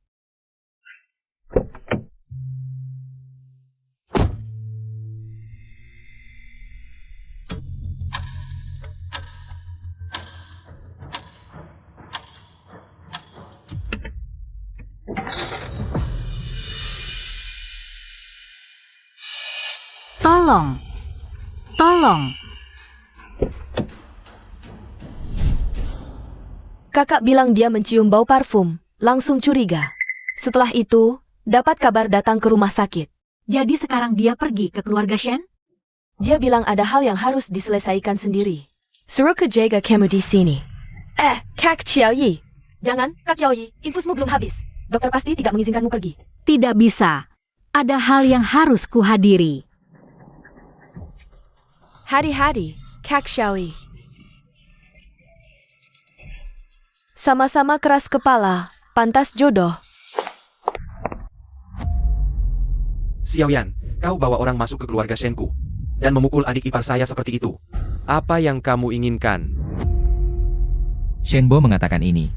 S4: Tolong.
S2: Kakak bilang dia mencium bau parfum, langsung curiga. Setelah itu, dapat kabar datang ke rumah sakit.
S4: Jadi sekarang dia pergi ke keluarga Shen?
S2: Dia bilang ada hal yang harus diselesaikan sendiri. Suruh ke jaga kamu di sini. Kak Qiaoyi. Jangan, Kak Qiaoyi, infusmu belum habis. Dokter pasti tidak mengizinkanmu pergi.
S4: Tidak bisa. Ada hal yang harus kuhadiri.
S2: Hadi-hadi, Kak Qiaoyi. Sama-sama keras kepala, pantas jodoh.
S1: Xiaoyan, kau bawa orang masuk ke keluarga Shenku dan memukul adik ipar saya seperti itu. Apa yang kamu inginkan?
S3: Shenbo mengatakan ini.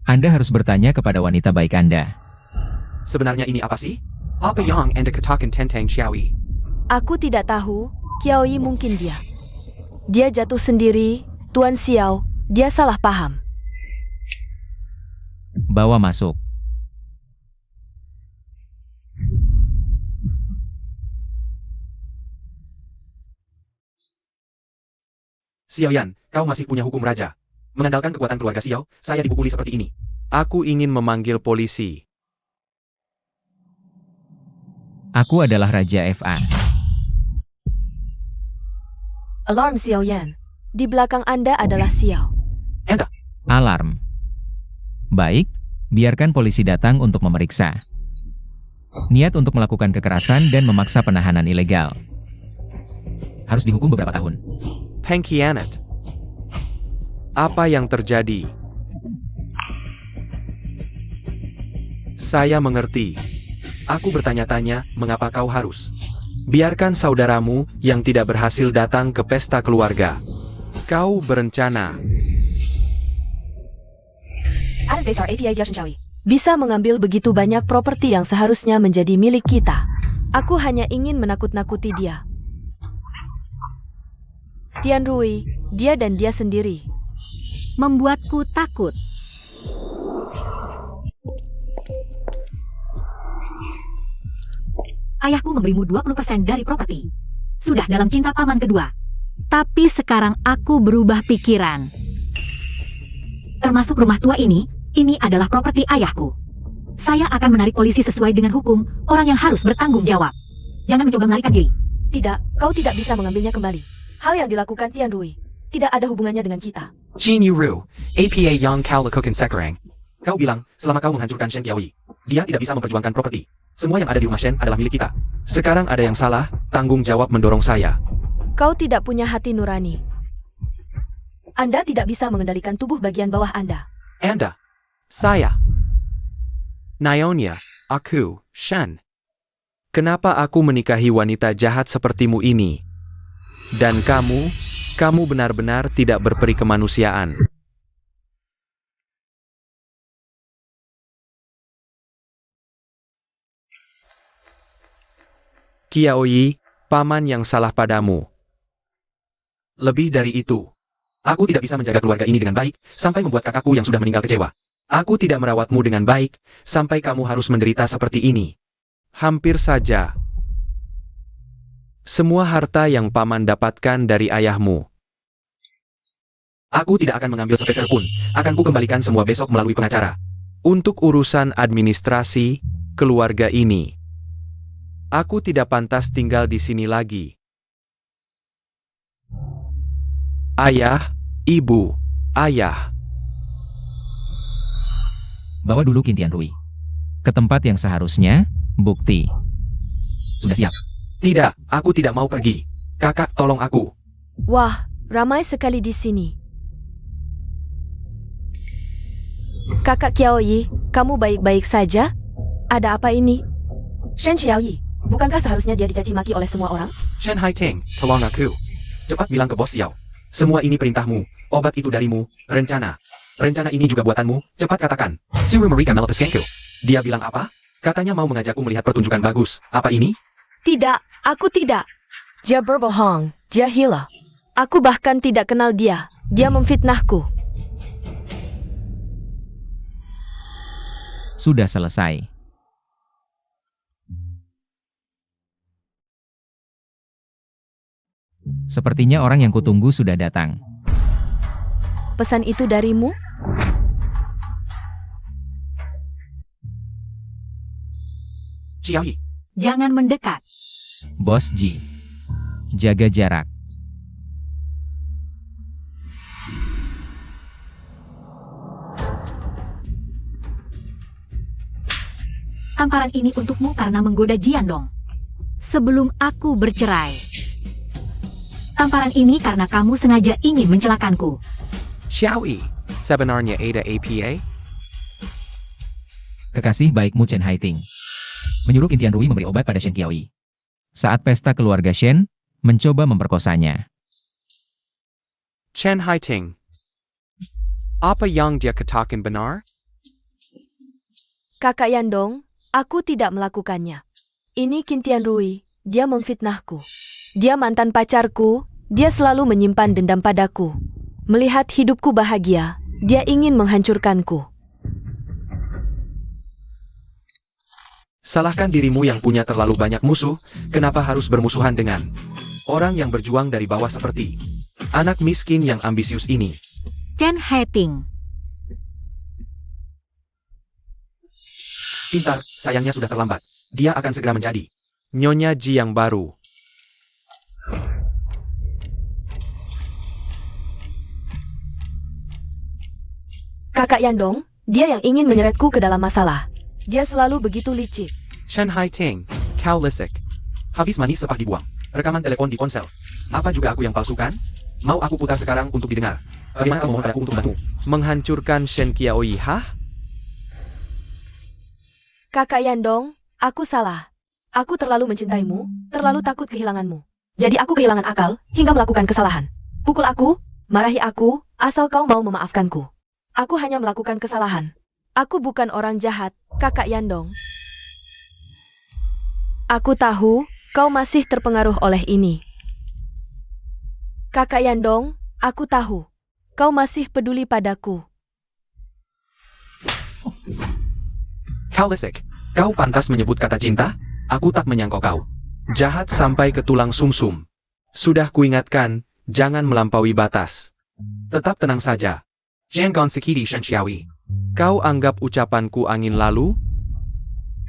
S3: Anda harus bertanya kepada wanita baik Anda.
S1: Sebenarnya ini apa sih? Apa yang Anda katakan tentang Xiaoyi?
S2: Aku tidak tahu, Qiaoyi mungkin dia. Dia jatuh sendiri, Tuan Xiao, dia salah paham.
S3: Bawa masuk.
S1: Xiaoyan, kau masih punya hukum raja. Mengandalkan kekuatan keluarga Xiao, saya dipukuli seperti ini. Aku ingin memanggil polisi.
S3: Aku adalah Raja FA.
S2: Alarm Xiaoyan. Di belakang Anda adalah Xiao.
S1: Anda,
S3: Alarm. Baik, biarkan polisi datang untuk memeriksa. Niat untuk melakukan kekerasan dan memaksa penahanan ilegal. Harus dihukum beberapa tahun.
S1: pengkhianat. Apa yang terjadi? Saya mengerti. Aku bertanya-tanya, mengapa kau harus biarkan saudaramu yang tidak berhasil datang ke pesta keluarga? Kau berencana
S2: bisa mengambil begitu banyak properti yang seharusnya menjadi milik kita. Aku hanya ingin menakut-nakuti dia. Tian Rui, dia dan dia sendiri.
S4: Membuatku takut. Ayahku memberimu 20% dari properti. Sudah dalam cinta paman kedua. Tapi sekarang aku berubah pikiran. Termasuk rumah tua ini adalah properti ayahku. Saya akan menarik polisi sesuai dengan hukum, orang yang harus bertanggung jawab. Jangan mencoba melarikan diri.
S2: Tidak, kau tidak bisa mengambilnya kembali. Hal yang dilakukan Tian Rui tidak ada hubungannya dengan kita.
S1: Jin Yuru, APA Yang Kau Lekukan Sekarang. Kau bilang, selama kau menghancurkan Shen Qiaoyi, dia tidak bisa memperjuangkan properti. Semua yang ada di rumah Shen adalah milik kita. Sekarang ada yang salah, tanggung jawab mendorong saya.
S2: Kau tidak punya hati nurani. Anda tidak bisa mengendalikan tubuh bagian bawah Anda.
S1: Anda, saya, Nyonya, aku, Shen. Kenapa aku menikahi wanita jahat sepertimu ini? Dan kamu benar-benar tidak berperi kemanusiaan. Qiaoyi, paman yang salah padamu. Lebih dari itu, aku tidak bisa menjaga keluarga ini dengan baik, sampai membuat kakakku yang sudah meninggal kecewa. Aku tidak merawatmu dengan baik, sampai kamu harus menderita seperti ini. Hampir saja. Semua harta yang paman dapatkan dari ayahmu. Aku tidak akan mengambil sepeser pun, akan ku kembalikan semua besok melalui pengacara. Untuk urusan administrasi, keluarga ini. Aku tidak pantas tinggal di sini lagi. Ayah, ibu, ayah.
S3: Bawa dulu Qin Tianrui ke tempat yang seharusnya. Bukti. Sudah siap.
S1: Tidak, aku tidak mau pergi. Kakak, tolong aku.
S2: Wah, ramai sekali di sini. Kakak Qiaoyi, kamu baik-baik saja? Ada apa ini? Shen Xiaoyi, bukankah seharusnya dia dicaci maki oleh semua orang?
S1: Shen Haiteng, tolong aku. Cepat bilang ke bos Xiao. Semua ini perintahmu, obat itu darimu, rencana. Rencana ini juga buatanmu, cepat katakan. Suruh mereka melepaskanku. Dia bilang apa? Katanya mau mengajakku melihat pertunjukan bagus. Apa ini?
S2: Tidak, aku tidak. Dia berbohong, dia gila. Aku bahkan tidak kenal dia. Dia memfitnahku.
S3: Sudah selesai. Sepertinya orang yang kutunggu sudah datang.
S2: Pesan itu darimu?
S1: Qiaoyi.
S4: Jangan mendekat.
S3: Bos Ji. Jaga jarak.
S4: Tamparan ini untukmu karena menggoda Jiandong. Sebelum aku bercerai. Tamparan ini karena kamu sengaja ingin mencelakanku.
S1: Xiaoyi, sebenarnya ada apa?
S3: Kekasih baikmu Chen Haiting menyuruh Qin Tianrui memberi obat pada Shen Qiaoyi. Saat pesta keluarga Shen, mencoba memperkosanya.
S1: Chen Haiteng. Apa yang dia katakan benar?
S2: Kakak Yandong, aku tidak melakukannya. Ini Qin Tianrui, dia memfitnahku. Dia mantan pacarku, dia selalu menyimpan dendam padaku. Melihat hidupku bahagia, dia ingin menghancurkanku.
S1: Salahkan dirimu yang punya terlalu banyak musuh, kenapa harus bermusuhan dengan orang yang berjuang dari bawah seperti anak miskin yang ambisius ini?
S4: Chen Haiting.
S1: Pintar, sayangnya sudah terlambat. Dia akan segera menjadi Nyonya Ji yang baru.
S2: Kakak Yandong, dia yang ingin menyeretku ke dalam masalah. Dia selalu begitu licik.
S1: Shen Haiteng, kau lisik. Habis manis sepah dibuang. Rekaman telepon di ponsel. Apa juga aku yang palsukan? Mau aku putar sekarang untuk didengar. Bagaimana kamu mohon padaku untuk membantu? Menghancurkan Shen Qiaoyi, hah?
S2: Kakak Yandong, aku salah. Aku terlalu mencintaimu, terlalu takut kehilanganmu. Jadi aku kehilangan akal, hingga melakukan kesalahan. Pukul aku, marahi aku, asal kau mau memaafkanku. Aku hanya melakukan kesalahan. Aku bukan orang jahat, Kakak Yandong. Aku tahu, kau masih terpengaruh oleh ini. Kakak Yandong, aku tahu. Kau masih peduli padaku.
S1: Kau lisik. Kau pantas menyebut kata cinta? Aku tak menyangka kau jahat sampai ke tulang sumsum. Sudah kuingatkan, jangan melampaui batas. Tetap tenang saja. Jangan sekidi Shen Xiaoyi. Kau anggap ucapanku angin lalu?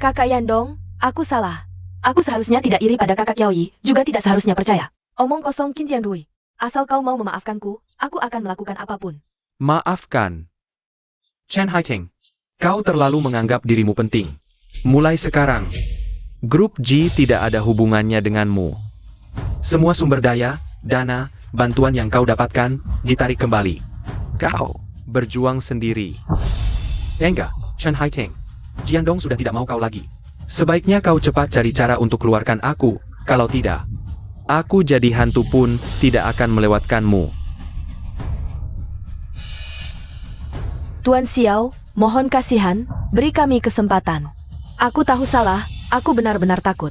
S2: Kakak Yandong, aku salah. Aku seharusnya tidak iri pada kakak Qiaoyi, juga tidak seharusnya percaya. Omong kosong Qin Tianrui. Asal kau mau memaafkanku, aku akan melakukan apapun.
S1: Maafkan. Chen Haiteng, kau terlalu menganggap dirimu penting. Mulai sekarang, grup G tidak ada hubungannya denganmu. Semua sumber daya, dana, bantuan yang kau dapatkan, ditarik kembali. Kau berjuang sendiri. Enggak, Chen Haiteng. Jiandong sudah tidak mau kau lagi. Sebaiknya kau cepat cari cara untuk keluarkan aku, kalau tidak, aku jadi hantu pun tidak akan melewatkanmu.
S2: Tuan Xiao, mohon kasihan, beri kami kesempatan. Aku tahu salah, aku benar-benar takut.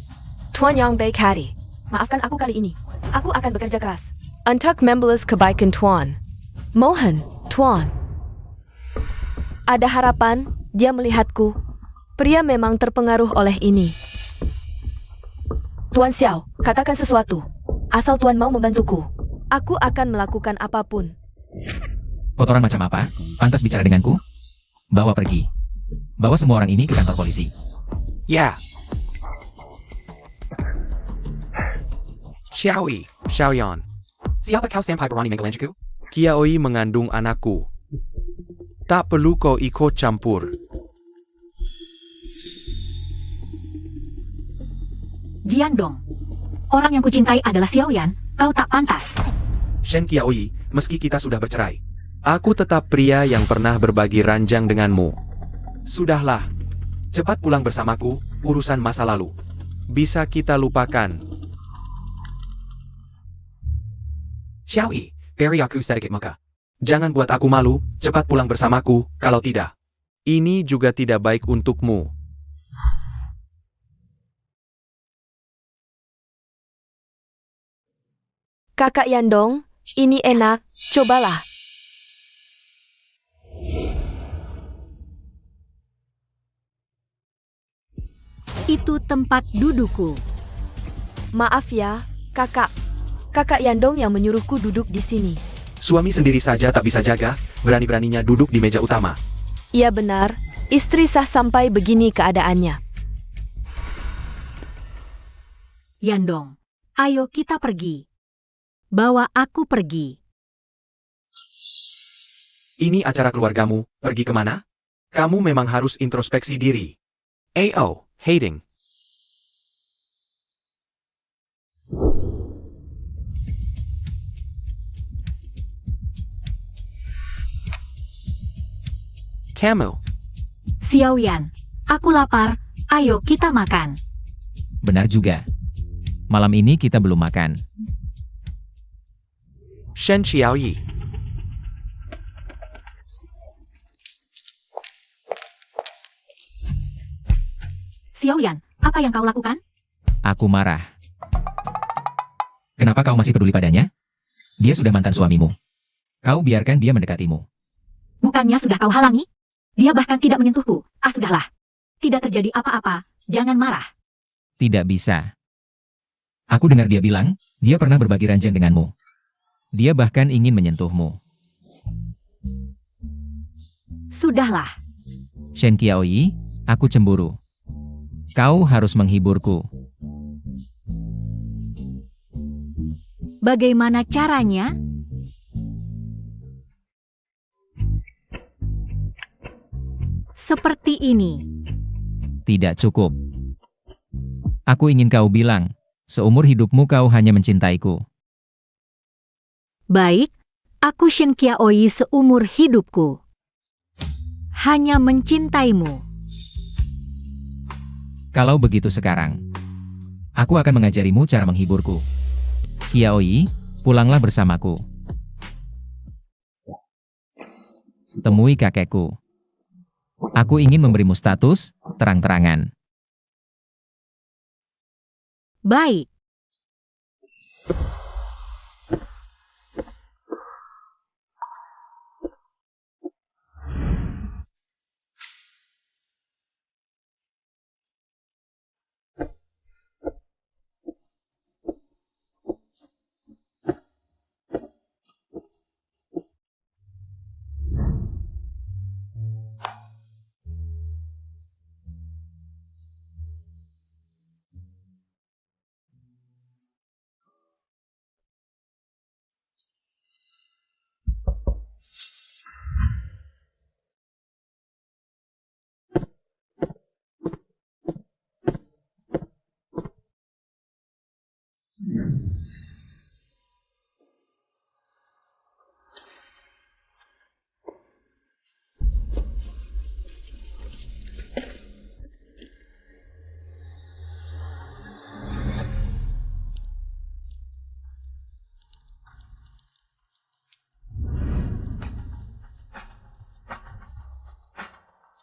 S2: Tuan yang baik hati, maafkan aku kali ini. Aku akan bekerja keras untuk membalas kebaikan Tuan. Mohon, Tuan. Ada harapan, dia melihatku. Pria memang terpengaruh oleh ini. Tuan Xiao, katakan sesuatu. Asal Tuan mau membantuku, aku akan melakukan apapun.
S3: Kotoran macam apa? Pantas bicara denganku? Bawa pergi. Bawa semua orang ini ke kantor polisi.
S1: Ya. Xiaoyi, Xiaoyan. Siapa kau sampai berani menggelanjutku? Qiaoyi mengandung anakku. Tak perlu kau ikut campur.
S4: Jiandong. Orang yang kucintai adalah Xiaoyan, kau tak pantas.
S1: Shen Qiaoyi, meski kita sudah bercerai, aku tetap pria yang pernah berbagi ranjang denganmu. Sudahlah. Cepat pulang bersamaku, urusan masa lalu bisa kita lupakan. Xiaoyi, beri aku sedikit muka. Jangan buat aku malu, cepat pulang bersamaku, kalau tidak, ini juga tidak baik untukmu.
S2: Kakak Yandong, ini enak, cobalah.
S4: Itu tempat dudukku.
S2: Maaf ya, kakak. Kakak Yandong yang menyuruhku duduk di sini.
S1: Suami sendiri saja tak bisa jaga, berani-beraninya duduk di meja utama.
S2: Iya benar, istri sah sampai begini keadaannya.
S4: Yandong, ayo kita pergi. Bawa aku pergi.
S1: Ini acara keluargamu, pergi kemana? Kamu memang harus introspeksi diri. AO, hating. Kamu.
S4: Xiaoyan, aku lapar, ayo kita makan.
S3: Benar juga. Malam ini kita belum makan.
S1: Shen Qiaoyi.
S4: Xiaoyan, apa yang kau lakukan?
S3: Aku marah. Kenapa kau masih peduli padanya? Dia sudah mantan suamimu. Kau biarkan dia mendekatimu.
S4: Bukannya sudah kau halangi? Dia bahkan tidak menyentuhku. Ah sudahlah. Tidak terjadi apa-apa, jangan marah.
S3: Tidak bisa. Aku dengar dia bilang, dia pernah berbagi ranjang denganmu. Dia bahkan ingin menyentuhmu.
S4: Sudahlah.
S3: Shen Qiaoyi, aku cemburu. Kau harus menghiburku.
S4: Bagaimana caranya? Seperti ini.
S3: Tidak cukup. Aku ingin kau bilang, seumur hidupmu kau hanya mencintaiku.
S4: Baik, aku Shen Qiaoyi seumur hidupku. Hanya mencintaimu.
S3: Kalau begitu sekarang, aku akan mengajarimu cara menghiburku. Qiaoyi, pulanglah bersamaku. Temui kakekku. Aku ingin memberimu status, terang-terangan.
S4: Baik.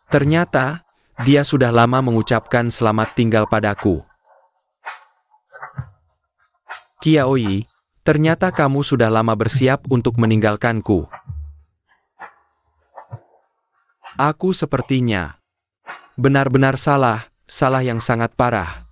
S1: Ternyata, dia sudah lama mengucapkan selamat tinggal padaku. Qiaoyi, ternyata kamu sudah lama bersiap untuk meninggalkanku. Aku sepertinya benar-benar salah yang sangat parah.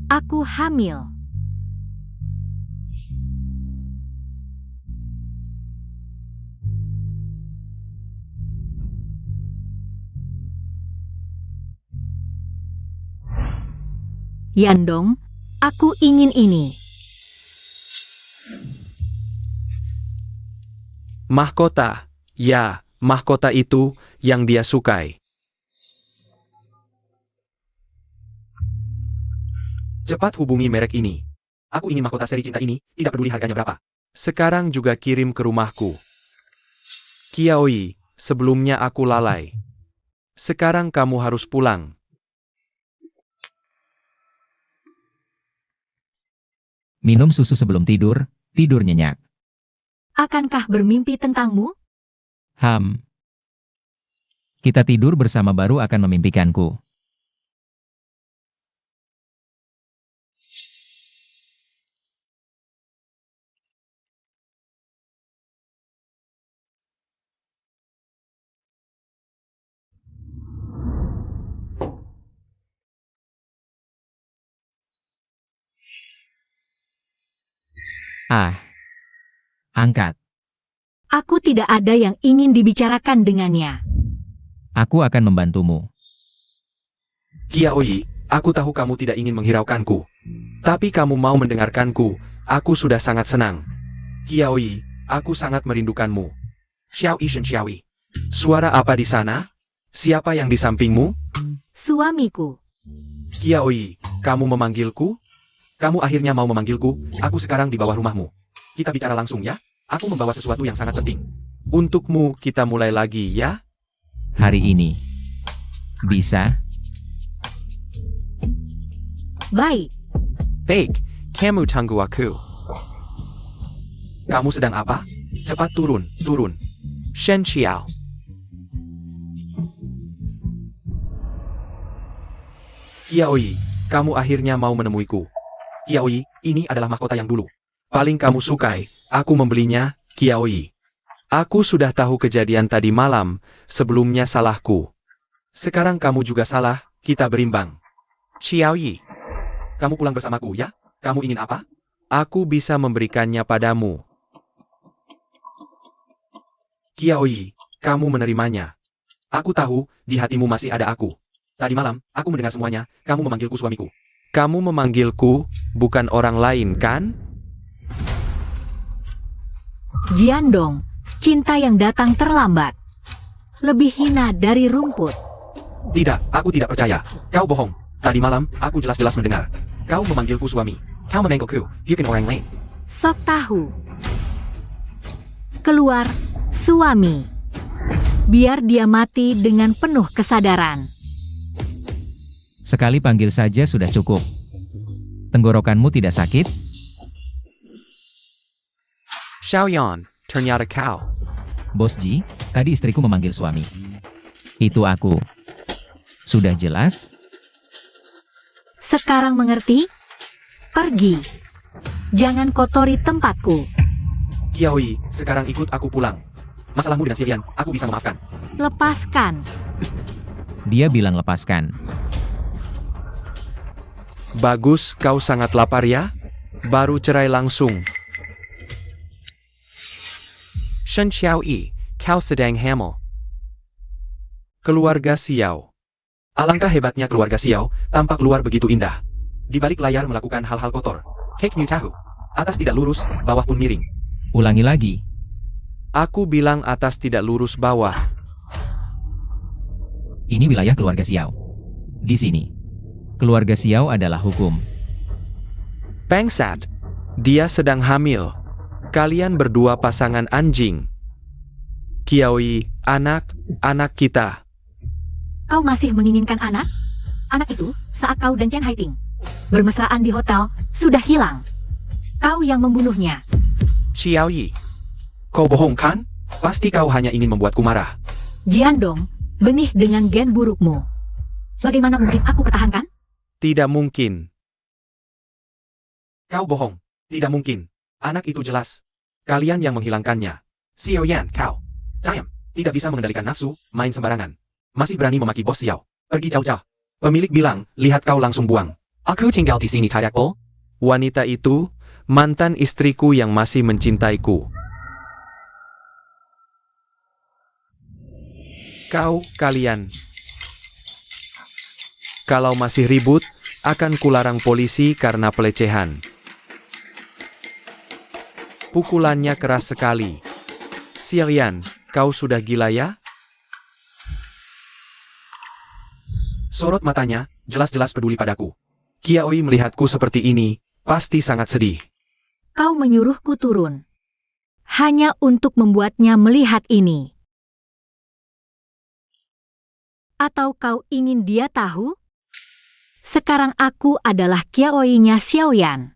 S4: Aku hamil. Yandong, aku ingin ini.
S1: Mahkota, ya, mahkota itu yang dia sukai. Cepat hubungi merek ini. Aku ingin mahkota seri cinta ini, tidak peduli harganya berapa. Sekarang juga kirim ke rumahku. Qiaoyi, sebelumnya aku lalai. Sekarang kamu harus pulang.
S3: Minum susu sebelum tidur, tidur nyenyak.
S4: Akankah bermimpi tentangmu?
S3: Kita tidur bersama baru akan memimpikanku. Angkat.
S4: Aku tidak ada yang ingin dibicarakan dengannya.
S3: Aku akan membantumu.
S1: Qiaoyi, aku tahu kamu tidak ingin menghiraukanku. Tapi kamu mau mendengarkanku, aku sudah sangat senang. Qiaoyi, aku sangat merindukanmu. Xiaoyi Shen Xiaoyi. Suara apa di sana? Siapa yang di sampingmu?
S4: Suamiku.
S1: Qiaoyi, kamu memanggilku? Kamu akhirnya mau memanggilku, aku sekarang di bawah rumahmu. Kita bicara langsung ya, aku membawa sesuatu yang sangat penting. Untukmu, kita mulai lagi ya?
S3: Hari ini. Bisa?
S4: Baik.
S1: Baik, kamu tunggu aku. Kamu sedang apa? Cepat turun. Shen Xiao. Qiaoyi, kamu akhirnya mau menemuiku. Qiaoyi, ini adalah mahkota yang dulu paling kamu sukai, aku membelinya, Qiaoyi. Aku sudah tahu kejadian tadi malam, sebelumnya salahku. Sekarang kamu juga salah, kita berimbang. Qiaoyi, kamu pulang bersamaku ya? Kamu ingin apa? Aku bisa memberikannya padamu. Qiaoyi, kamu menerimanya. Aku tahu, di hatimu masih ada aku. Tadi malam, aku mendengar semuanya, kamu memanggilku suamiku. Kamu memanggilku, bukan orang lain kan?
S4: Jiandong, cinta yang datang terlambat. Lebih hina dari rumput.
S1: Tidak, aku tidak percaya. Kau bohong. Tadi malam, aku jelas-jelas mendengar. Kau memanggilku suami. Kau memanggilku, bukan orang lain.
S4: Sok tahu. Keluar, suami. Biar dia mati dengan penuh kesadaran.
S3: Sekali panggil saja sudah cukup. Tenggorokanmu tidak sakit?
S1: Xiaoyan, ternyata kau.
S3: Bos Ji, tadi istriku memanggil suami. Itu aku. Sudah jelas?
S4: Sekarang mengerti? Pergi. Jangan kotori tempatku.
S1: Qiaoyi, sekarang ikut aku pulang. Masalahmu dengan Xilian, aku bisa memaafkan.
S4: Lepaskan.
S3: Dia bilang lepaskan.
S1: Bagus, kau sangat lapar ya? Baru cerai langsung. Shen Xiaoyi, kau sedang hamil. Keluarga Xiao. Alangkah hebatnya keluarga Xiao, tampak luar begitu indah. Di balik layar melakukan hal-hal kotor. Cake new tahu. Atas tidak lurus, bawah pun miring.
S3: Ulangi lagi.
S1: Aku bilang atas tidak lurus bawah.
S3: Ini wilayah keluarga Xiao. di sini. Keluarga Xiao adalah hukum.
S1: Bangsat. Dia sedang hamil. Kalian berdua pasangan anjing. Qiaoyi, anak kita.
S4: Kau masih menginginkan anak? Anak itu, saat kau dan Chen Haiting bermesraan di hotel, sudah hilang. Kau yang membunuhnya.
S1: Xiaoyi. Kau bohong kan? Pasti kau hanya ingin membuatku marah.
S4: Jiandong, benih dengan gen burukmu. Bagaimana mungkin aku pertahankan?
S1: Tidak mungkin. Kau bohong. Tidak mungkin. Anak itu jelas. Kalian yang menghilangkannya. Xiao Yan, kau. Diam. Tidak bisa mengendalikan nafsu, main sembarangan. Masih berani memaki bos Xiao. Pergi jauh-jauh. Pemilik bilang, lihat kau langsung buang. Aku tinggal di sini tidak pol. Wanita itu, mantan istriku yang masih mencintaiku. Kalian. Kalau masih ribut, akan kularang polisi karena pelecehan. Pukulannya keras sekali. Xiaoyan, kau sudah gila ya? Sorot matanya, jelas-jelas peduli padaku. Qiaoyi melihatku seperti ini, pasti sangat sedih.
S4: Kau menyuruhku turun. Hanya untuk membuatnya melihat ini. Atau kau ingin dia tahu? Sekarang aku adalah Qiaoyi-nya Xiaoyan.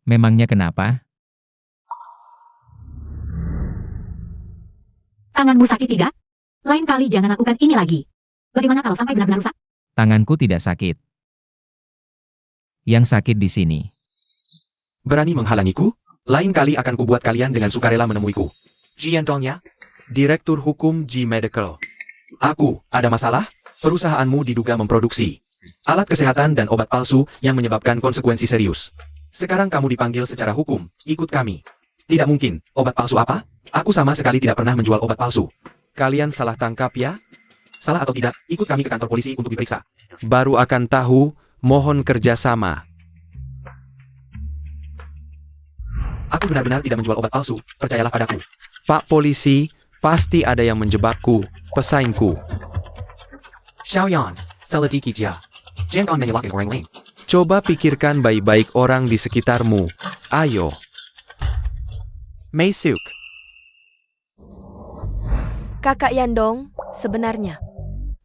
S3: Memangnya kenapa?
S4: Tanganmu sakit tidak? Lain kali jangan lakukan ini lagi. Bagaimana kalau sampai benar-benar rusak?
S3: Tanganku tidak sakit. Yang sakit di sini.
S1: Berani menghalangiku? Lain kali akan kubuat kalian dengan sukarela menemuiku. Jiandongnya, Direktur Hukum G Medical. Aku, ada masalah? Perusahaanmu diduga memproduksi alat kesehatan dan obat palsu yang menyebabkan konsekuensi serius. Sekarang kamu dipanggil secara hukum, ikut kami. Tidak mungkin, obat palsu apa? Aku sama sekali tidak pernah menjual obat palsu. Kalian salah tangkap ya? Salah atau tidak, ikut kami ke kantor polisi untuk diperiksa. Baru akan tahu, mohon kerjasama. Aku benar-benar tidak menjual obat palsu, percayalah padaku. Pak polisi, pasti ada yang menjebakku, pesaingku. Xiaoyan, selidiki dia. Jangan menyalahkan orang lain. Coba pikirkan baik-baik orang di sekitarmu. Ayo. Meisuk.
S2: Kakak Yandong, sebenarnya,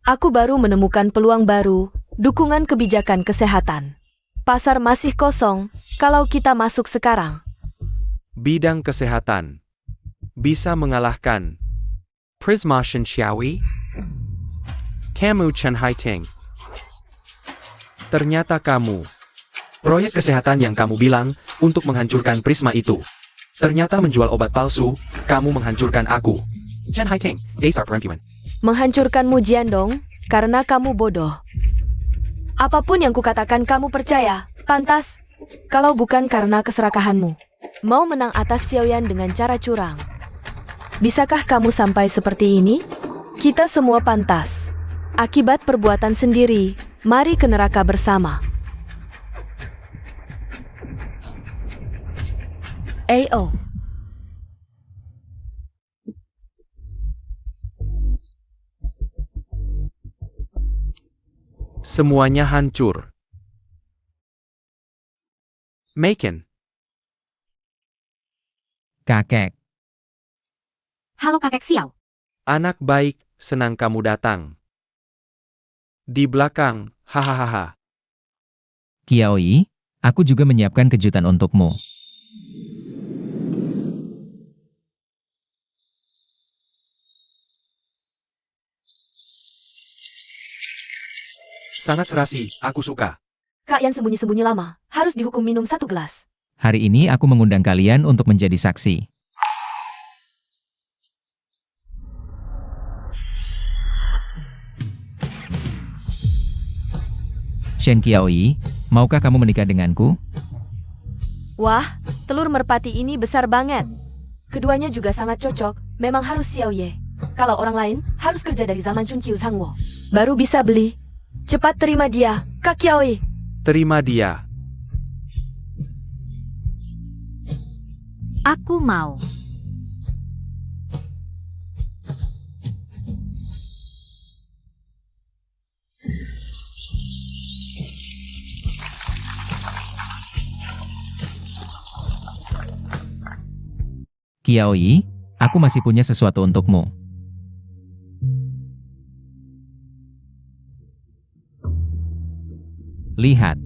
S2: aku baru menemukan peluang baru, dukungan kebijakan kesehatan. Pasar masih kosong, kalau kita masuk sekarang.
S1: Bidang kesehatan. Bisa mengalahkan Prisma Shen Xiaoyi, kamu Chen Haiting. Ternyata kamu. Proyek kesehatan yang kamu bilang untuk menghancurkan Prisma itu. Ternyata menjual obat palsu, kamu menghancurkan aku. Chen Haiting, dasar perempuan.
S2: Menghancurkanmu Jiandong, karena kamu bodoh. Apapun yang kukatakan kamu percaya, pantas. Kalau bukan karena keserakahanmu. Mau menang atas Xiaoyan dengan cara curang. Bisakah kamu sampai seperti ini? Kita semua pantas. Akibat perbuatan sendiri, mari ke neraka bersama. AO.
S1: Semuanya hancur. Maken.
S3: Kakek.
S4: Halo kakek Xiao.
S1: Anak baik, senang kamu datang. Di belakang, hahaha.
S3: Qiaoyi, aku juga menyiapkan kejutan untukmu.
S1: Sangat serasi, aku suka.
S2: Kak Yan sembunyi-sembunyi lama, harus dihukum minum 1 gelas.
S3: Hari ini aku mengundang kalian untuk menjadi saksi. Shen Qiaoyi, maukah kamu menikah denganku?
S2: Wah, telur merpati ini besar banget. Keduanya juga sangat cocok, memang harus Xiao Ye. Kalau orang lain, harus kerja dari zaman Chun Qiu Sangwo. Baru bisa beli. Cepat terima dia, Kak Qiaoyi.
S1: Terima dia.
S4: Aku mau.
S3: Qiaoyi, aku masih punya sesuatu untukmu. Lihat.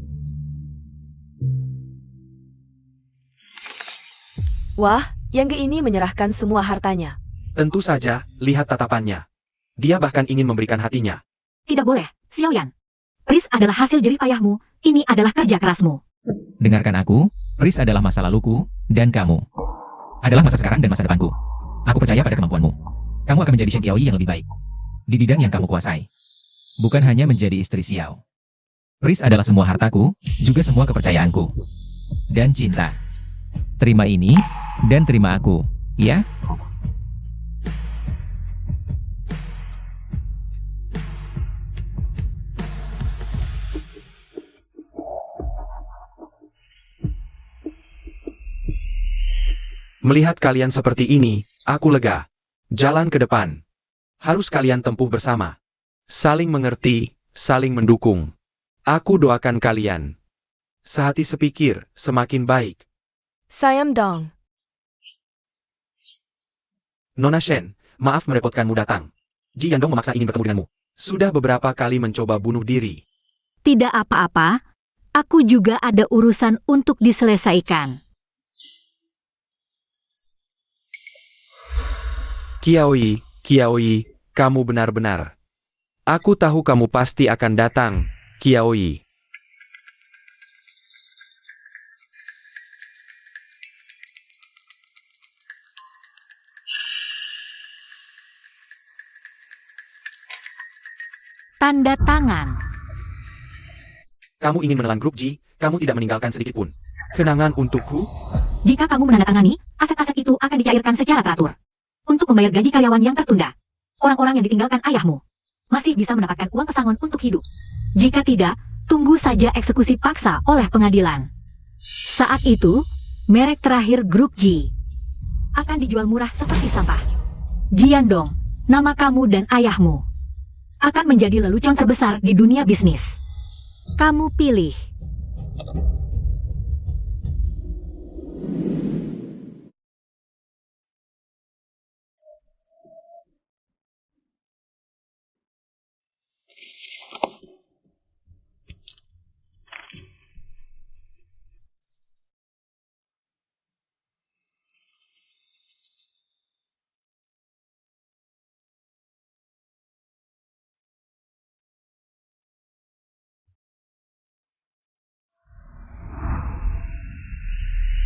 S2: Wah, Yang Ge ini menyerahkan semua hartanya.
S1: Tentu saja, lihat tatapannya. Dia bahkan ingin memberikan hatinya.
S4: Tidak boleh, Xiaoyan. Pris adalah hasil jerih payahmu, ini adalah kerja kerasmu.
S3: Dengarkan aku, Pris adalah masa laluku, dan kamu adalah masa sekarang dan masa depanku. Aku percaya pada kemampuanmu. Kamu akan menjadi Shen Qiaoyi yang lebih baik di bidang yang kamu kuasai. Bukan hanya menjadi istri Xiao. Pris adalah semua hartaku, juga semua kepercayaanku. Dan cinta. Terima ini, dan terima aku, ya?
S1: Melihat kalian seperti ini, aku lega. Jalan ke depan. Harus kalian tempuh bersama. Saling mengerti, saling mendukung. Aku doakan kalian. Sehati sepikir, semakin baik.
S2: Siam Dong.
S1: Nona Shen, maaf merepotkanmu datang. Ji Yandong memaksa ingin bertemu denganmu. Sudah beberapa kali mencoba bunuh diri.
S4: Tidak apa-apa, aku juga ada urusan untuk diselesaikan.
S1: Qiaoyi, kamu benar-benar. Aku tahu kamu pasti akan datang, Qiaoyi.
S4: Tanda tangan.
S1: Kamu ingin menelan grup Ji, kamu tidak meninggalkan sedikit pun. Kenangan untukku?
S4: Jika kamu menandatangani, aset-aset itu akan dicairkan secara teratur. Untuk membayar gaji karyawan yang tertunda. Orang-orang yang ditinggalkan ayahmu masih bisa mendapatkan uang pesangon untuk hidup. Jika tidak, tunggu saja eksekusi paksa oleh pengadilan. Saat itu, merek terakhir grup Ji akan dijual murah seperti sampah. Jiandong, nama kamu dan ayahmu akan menjadi lelucon terbesar di dunia bisnis. Kamu pilih.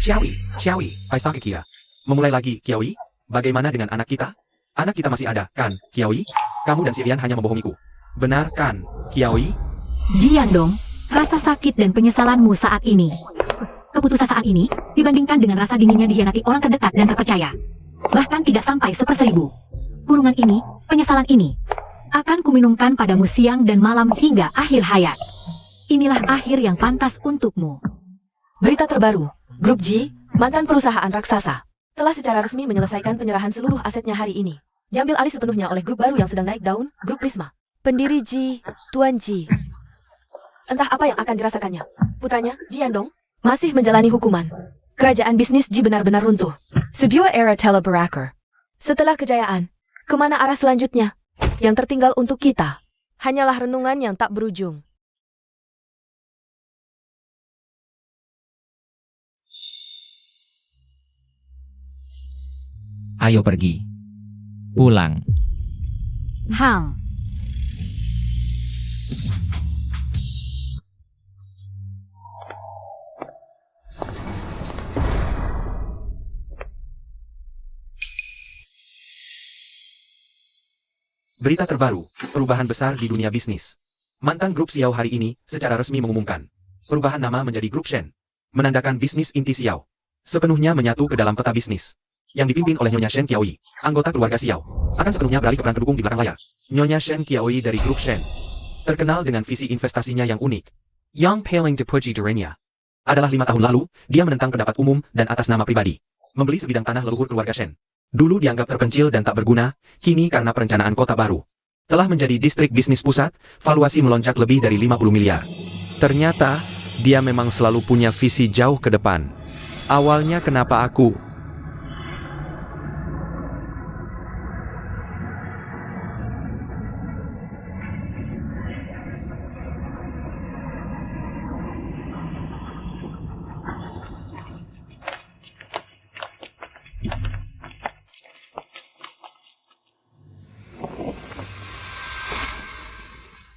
S1: Xiaoyi, Paisang Kia. Memulai lagi, Qiaoyi. Bagaimana dengan anak kita? Anak kita masih ada, kan, Qiaoyi? Kamu dan Xian hanya membohongiku. Benar kan, Qiaoyi?
S4: Jiandong, rasa sakit dan penyesalanmu saat ini. Keputusan saat ini, dibandingkan dengan rasa dinginnya dihianati orang terdekat dan terpercaya. Bahkan tidak sampai 1/1000. Kurungan ini, penyesalan ini, akan kuminumkan padamu siang dan malam hingga akhir hayat. Inilah akhir yang pantas untukmu.
S2: Berita terbaru, Grup Ji, mantan perusahaan raksasa, telah secara resmi menyelesaikan penyerahan seluruh asetnya hari ini. Diambil alih sepenuhnya oleh grup baru yang sedang naik daun, Grup Prisma. Pendiri Ji, Tuan Ji. Entah apa yang akan dirasakannya. Putranya, Ji Yandong, masih menjalani hukuman. Kerajaan bisnis Ji benar-benar runtuh. Sebuah era teleberakar. Setelah kejayaan, kemana arah selanjutnya? Yang tertinggal untuk kita, hanyalah renungan yang tak berujung.
S3: Ayo pergi. Pulang.
S4: Hang.
S1: Berita terbaru, perubahan besar di dunia bisnis. Mantan grup Xiao hari ini secara resmi mengumumkan perubahan nama menjadi Grup Shen, menandakan bisnis inti Xiao sepenuhnya menyatu ke dalam peta bisnis yang dipimpin oleh Nyonya Shen Qiaoyi, anggota keluarga Xiao, akan sepenuhnya beralih ke peran pendukung di belakang layar. Nyonya Shen Qiaoyi dari Grup Shen, terkenal dengan visi investasinya yang unik. Yang paling dipuji dirinya adalah 5 tahun lalu, dia menentang pendapat umum dan atas nama pribadi, membeli sebidang tanah leluhur keluarga Shen. Dulu dianggap terpencil dan tak berguna, kini karena perencanaan kota baru telah menjadi distrik bisnis pusat, valuasi melonjak lebih dari 50 miliar. Ternyata, dia memang selalu punya visi jauh ke depan. Awalnya kenapa aku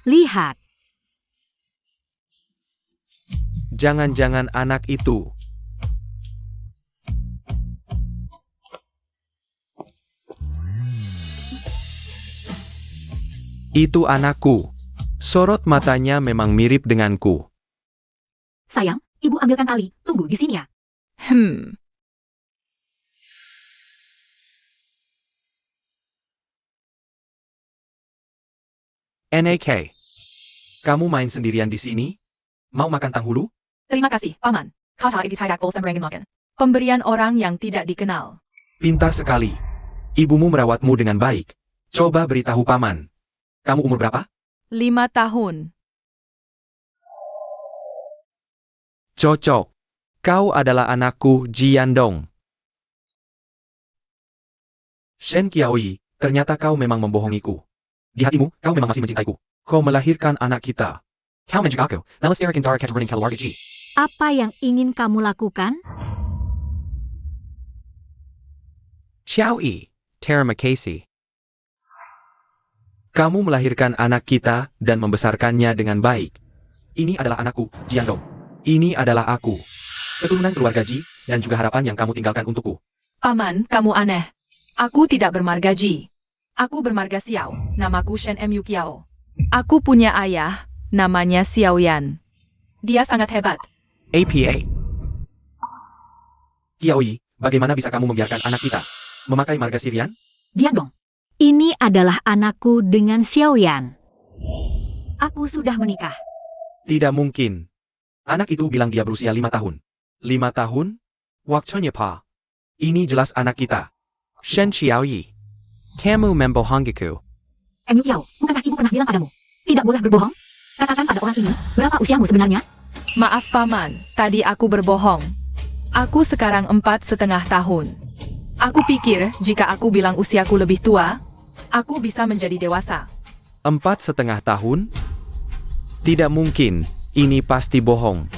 S4: Lihat,
S1: Jangan-jangan anak itu. Itu anakku. Sorot matanya memang mirip denganku.
S4: sayang, ibu ambilkan tali. Tunggu di sini ya.
S1: NAK. Kamu main sendirian di sini? Mau makan tanghulu?
S5: Terima kasih, Paman. Kata ibu tidak boleh sembarangan makan. Pemberian orang yang tidak dikenal.
S1: Pintar sekali. Ibumu merawatmu dengan baik. Coba beritahu paman. Kamu umur berapa?
S5: 5 tahun.
S1: Cocok. Kau adalah anakku, Jiandong. Shen Qiaoyi, ternyata kau memang membohongiku. Di hatimu, kau memang masih mencintaiku. Kau melahirkan anak kita. Kau menjaga aku. Nalastera Kintara Keturunan Keluarga Ji.
S4: Apa yang ingin kamu lakukan?
S1: Xiaoyi, terima kasih. Kamu melahirkan anak kita dan membesarkannya dengan baik. Ini adalah anakku, Jiandong. Ini adalah aku. Keturunan keluarga Ji, dan juga harapan yang kamu tinggalkan untukku.
S5: Paman, kamu aneh. Aku tidak bermarga Ji. Aku bermarga Xiao. Namaku Shen Mu Kiao. Aku punya ayah, namanya Xiao Yan. Dia sangat hebat.
S1: APA. Qiaoyi, bagaimana bisa kamu membiarkan anak kita memakai marga Sirian?
S4: Jiandong, ini adalah anakku dengan Xiaoyan. Aku sudah menikah.
S1: Tidak mungkin. Anak itu bilang dia berusia 5 tahun. 5 tahun? Waktunya pa. Ini jelas anak kita. Shen Xiaoyi. Kamu membohongiku.
S4: Mu Kiao, bukankah ibu pernah bilang padamu? Tidak boleh berbohong? Katakan pada orang ini, berapa usiamu sebenarnya?
S5: Maaf Paman, tadi aku berbohong. Aku sekarang 4,5 tahun. Aku pikir jika aku bilang usiaku lebih tua, aku bisa menjadi dewasa.
S1: 4,5 tahun? Tidak mungkin. Ini pasti bohong.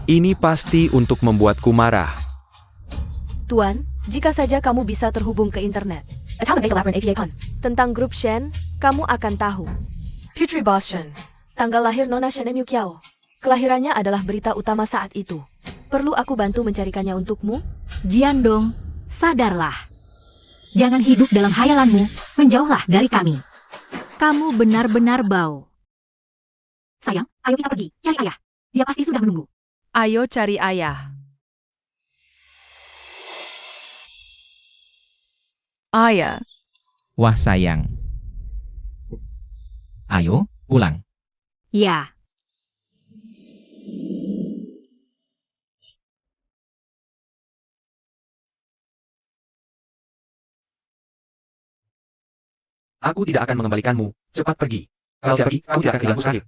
S1: Ini pasti untuk membuatku marah.
S2: Tuan, jika saja kamu bisa terhubung ke internet. Tentang grup Shen, kamu akan tahu.
S5: Putri Boss Shen.
S2: Tanggal lahir Nona Shen Mu Kiao. Kelahirannya adalah berita utama saat itu. Perlu aku bantu mencarikannya untukmu?
S4: Jiandong, sadarlah. Jangan hidup dalam hayalanmu, menjauhlah dari kami. Kamu benar-benar bau. Sayang, ayo kita pergi, cari ayah. Dia pasti sudah menunggu.
S5: Ayo cari ayah. Ayah.
S3: Wah sayang. Ayo, pulang.
S4: Ya.
S1: Aku tidak akan mengembalikanmu. Cepat pergi. Kalau tidak pergi, kamu tidak akan kehilangan sakit.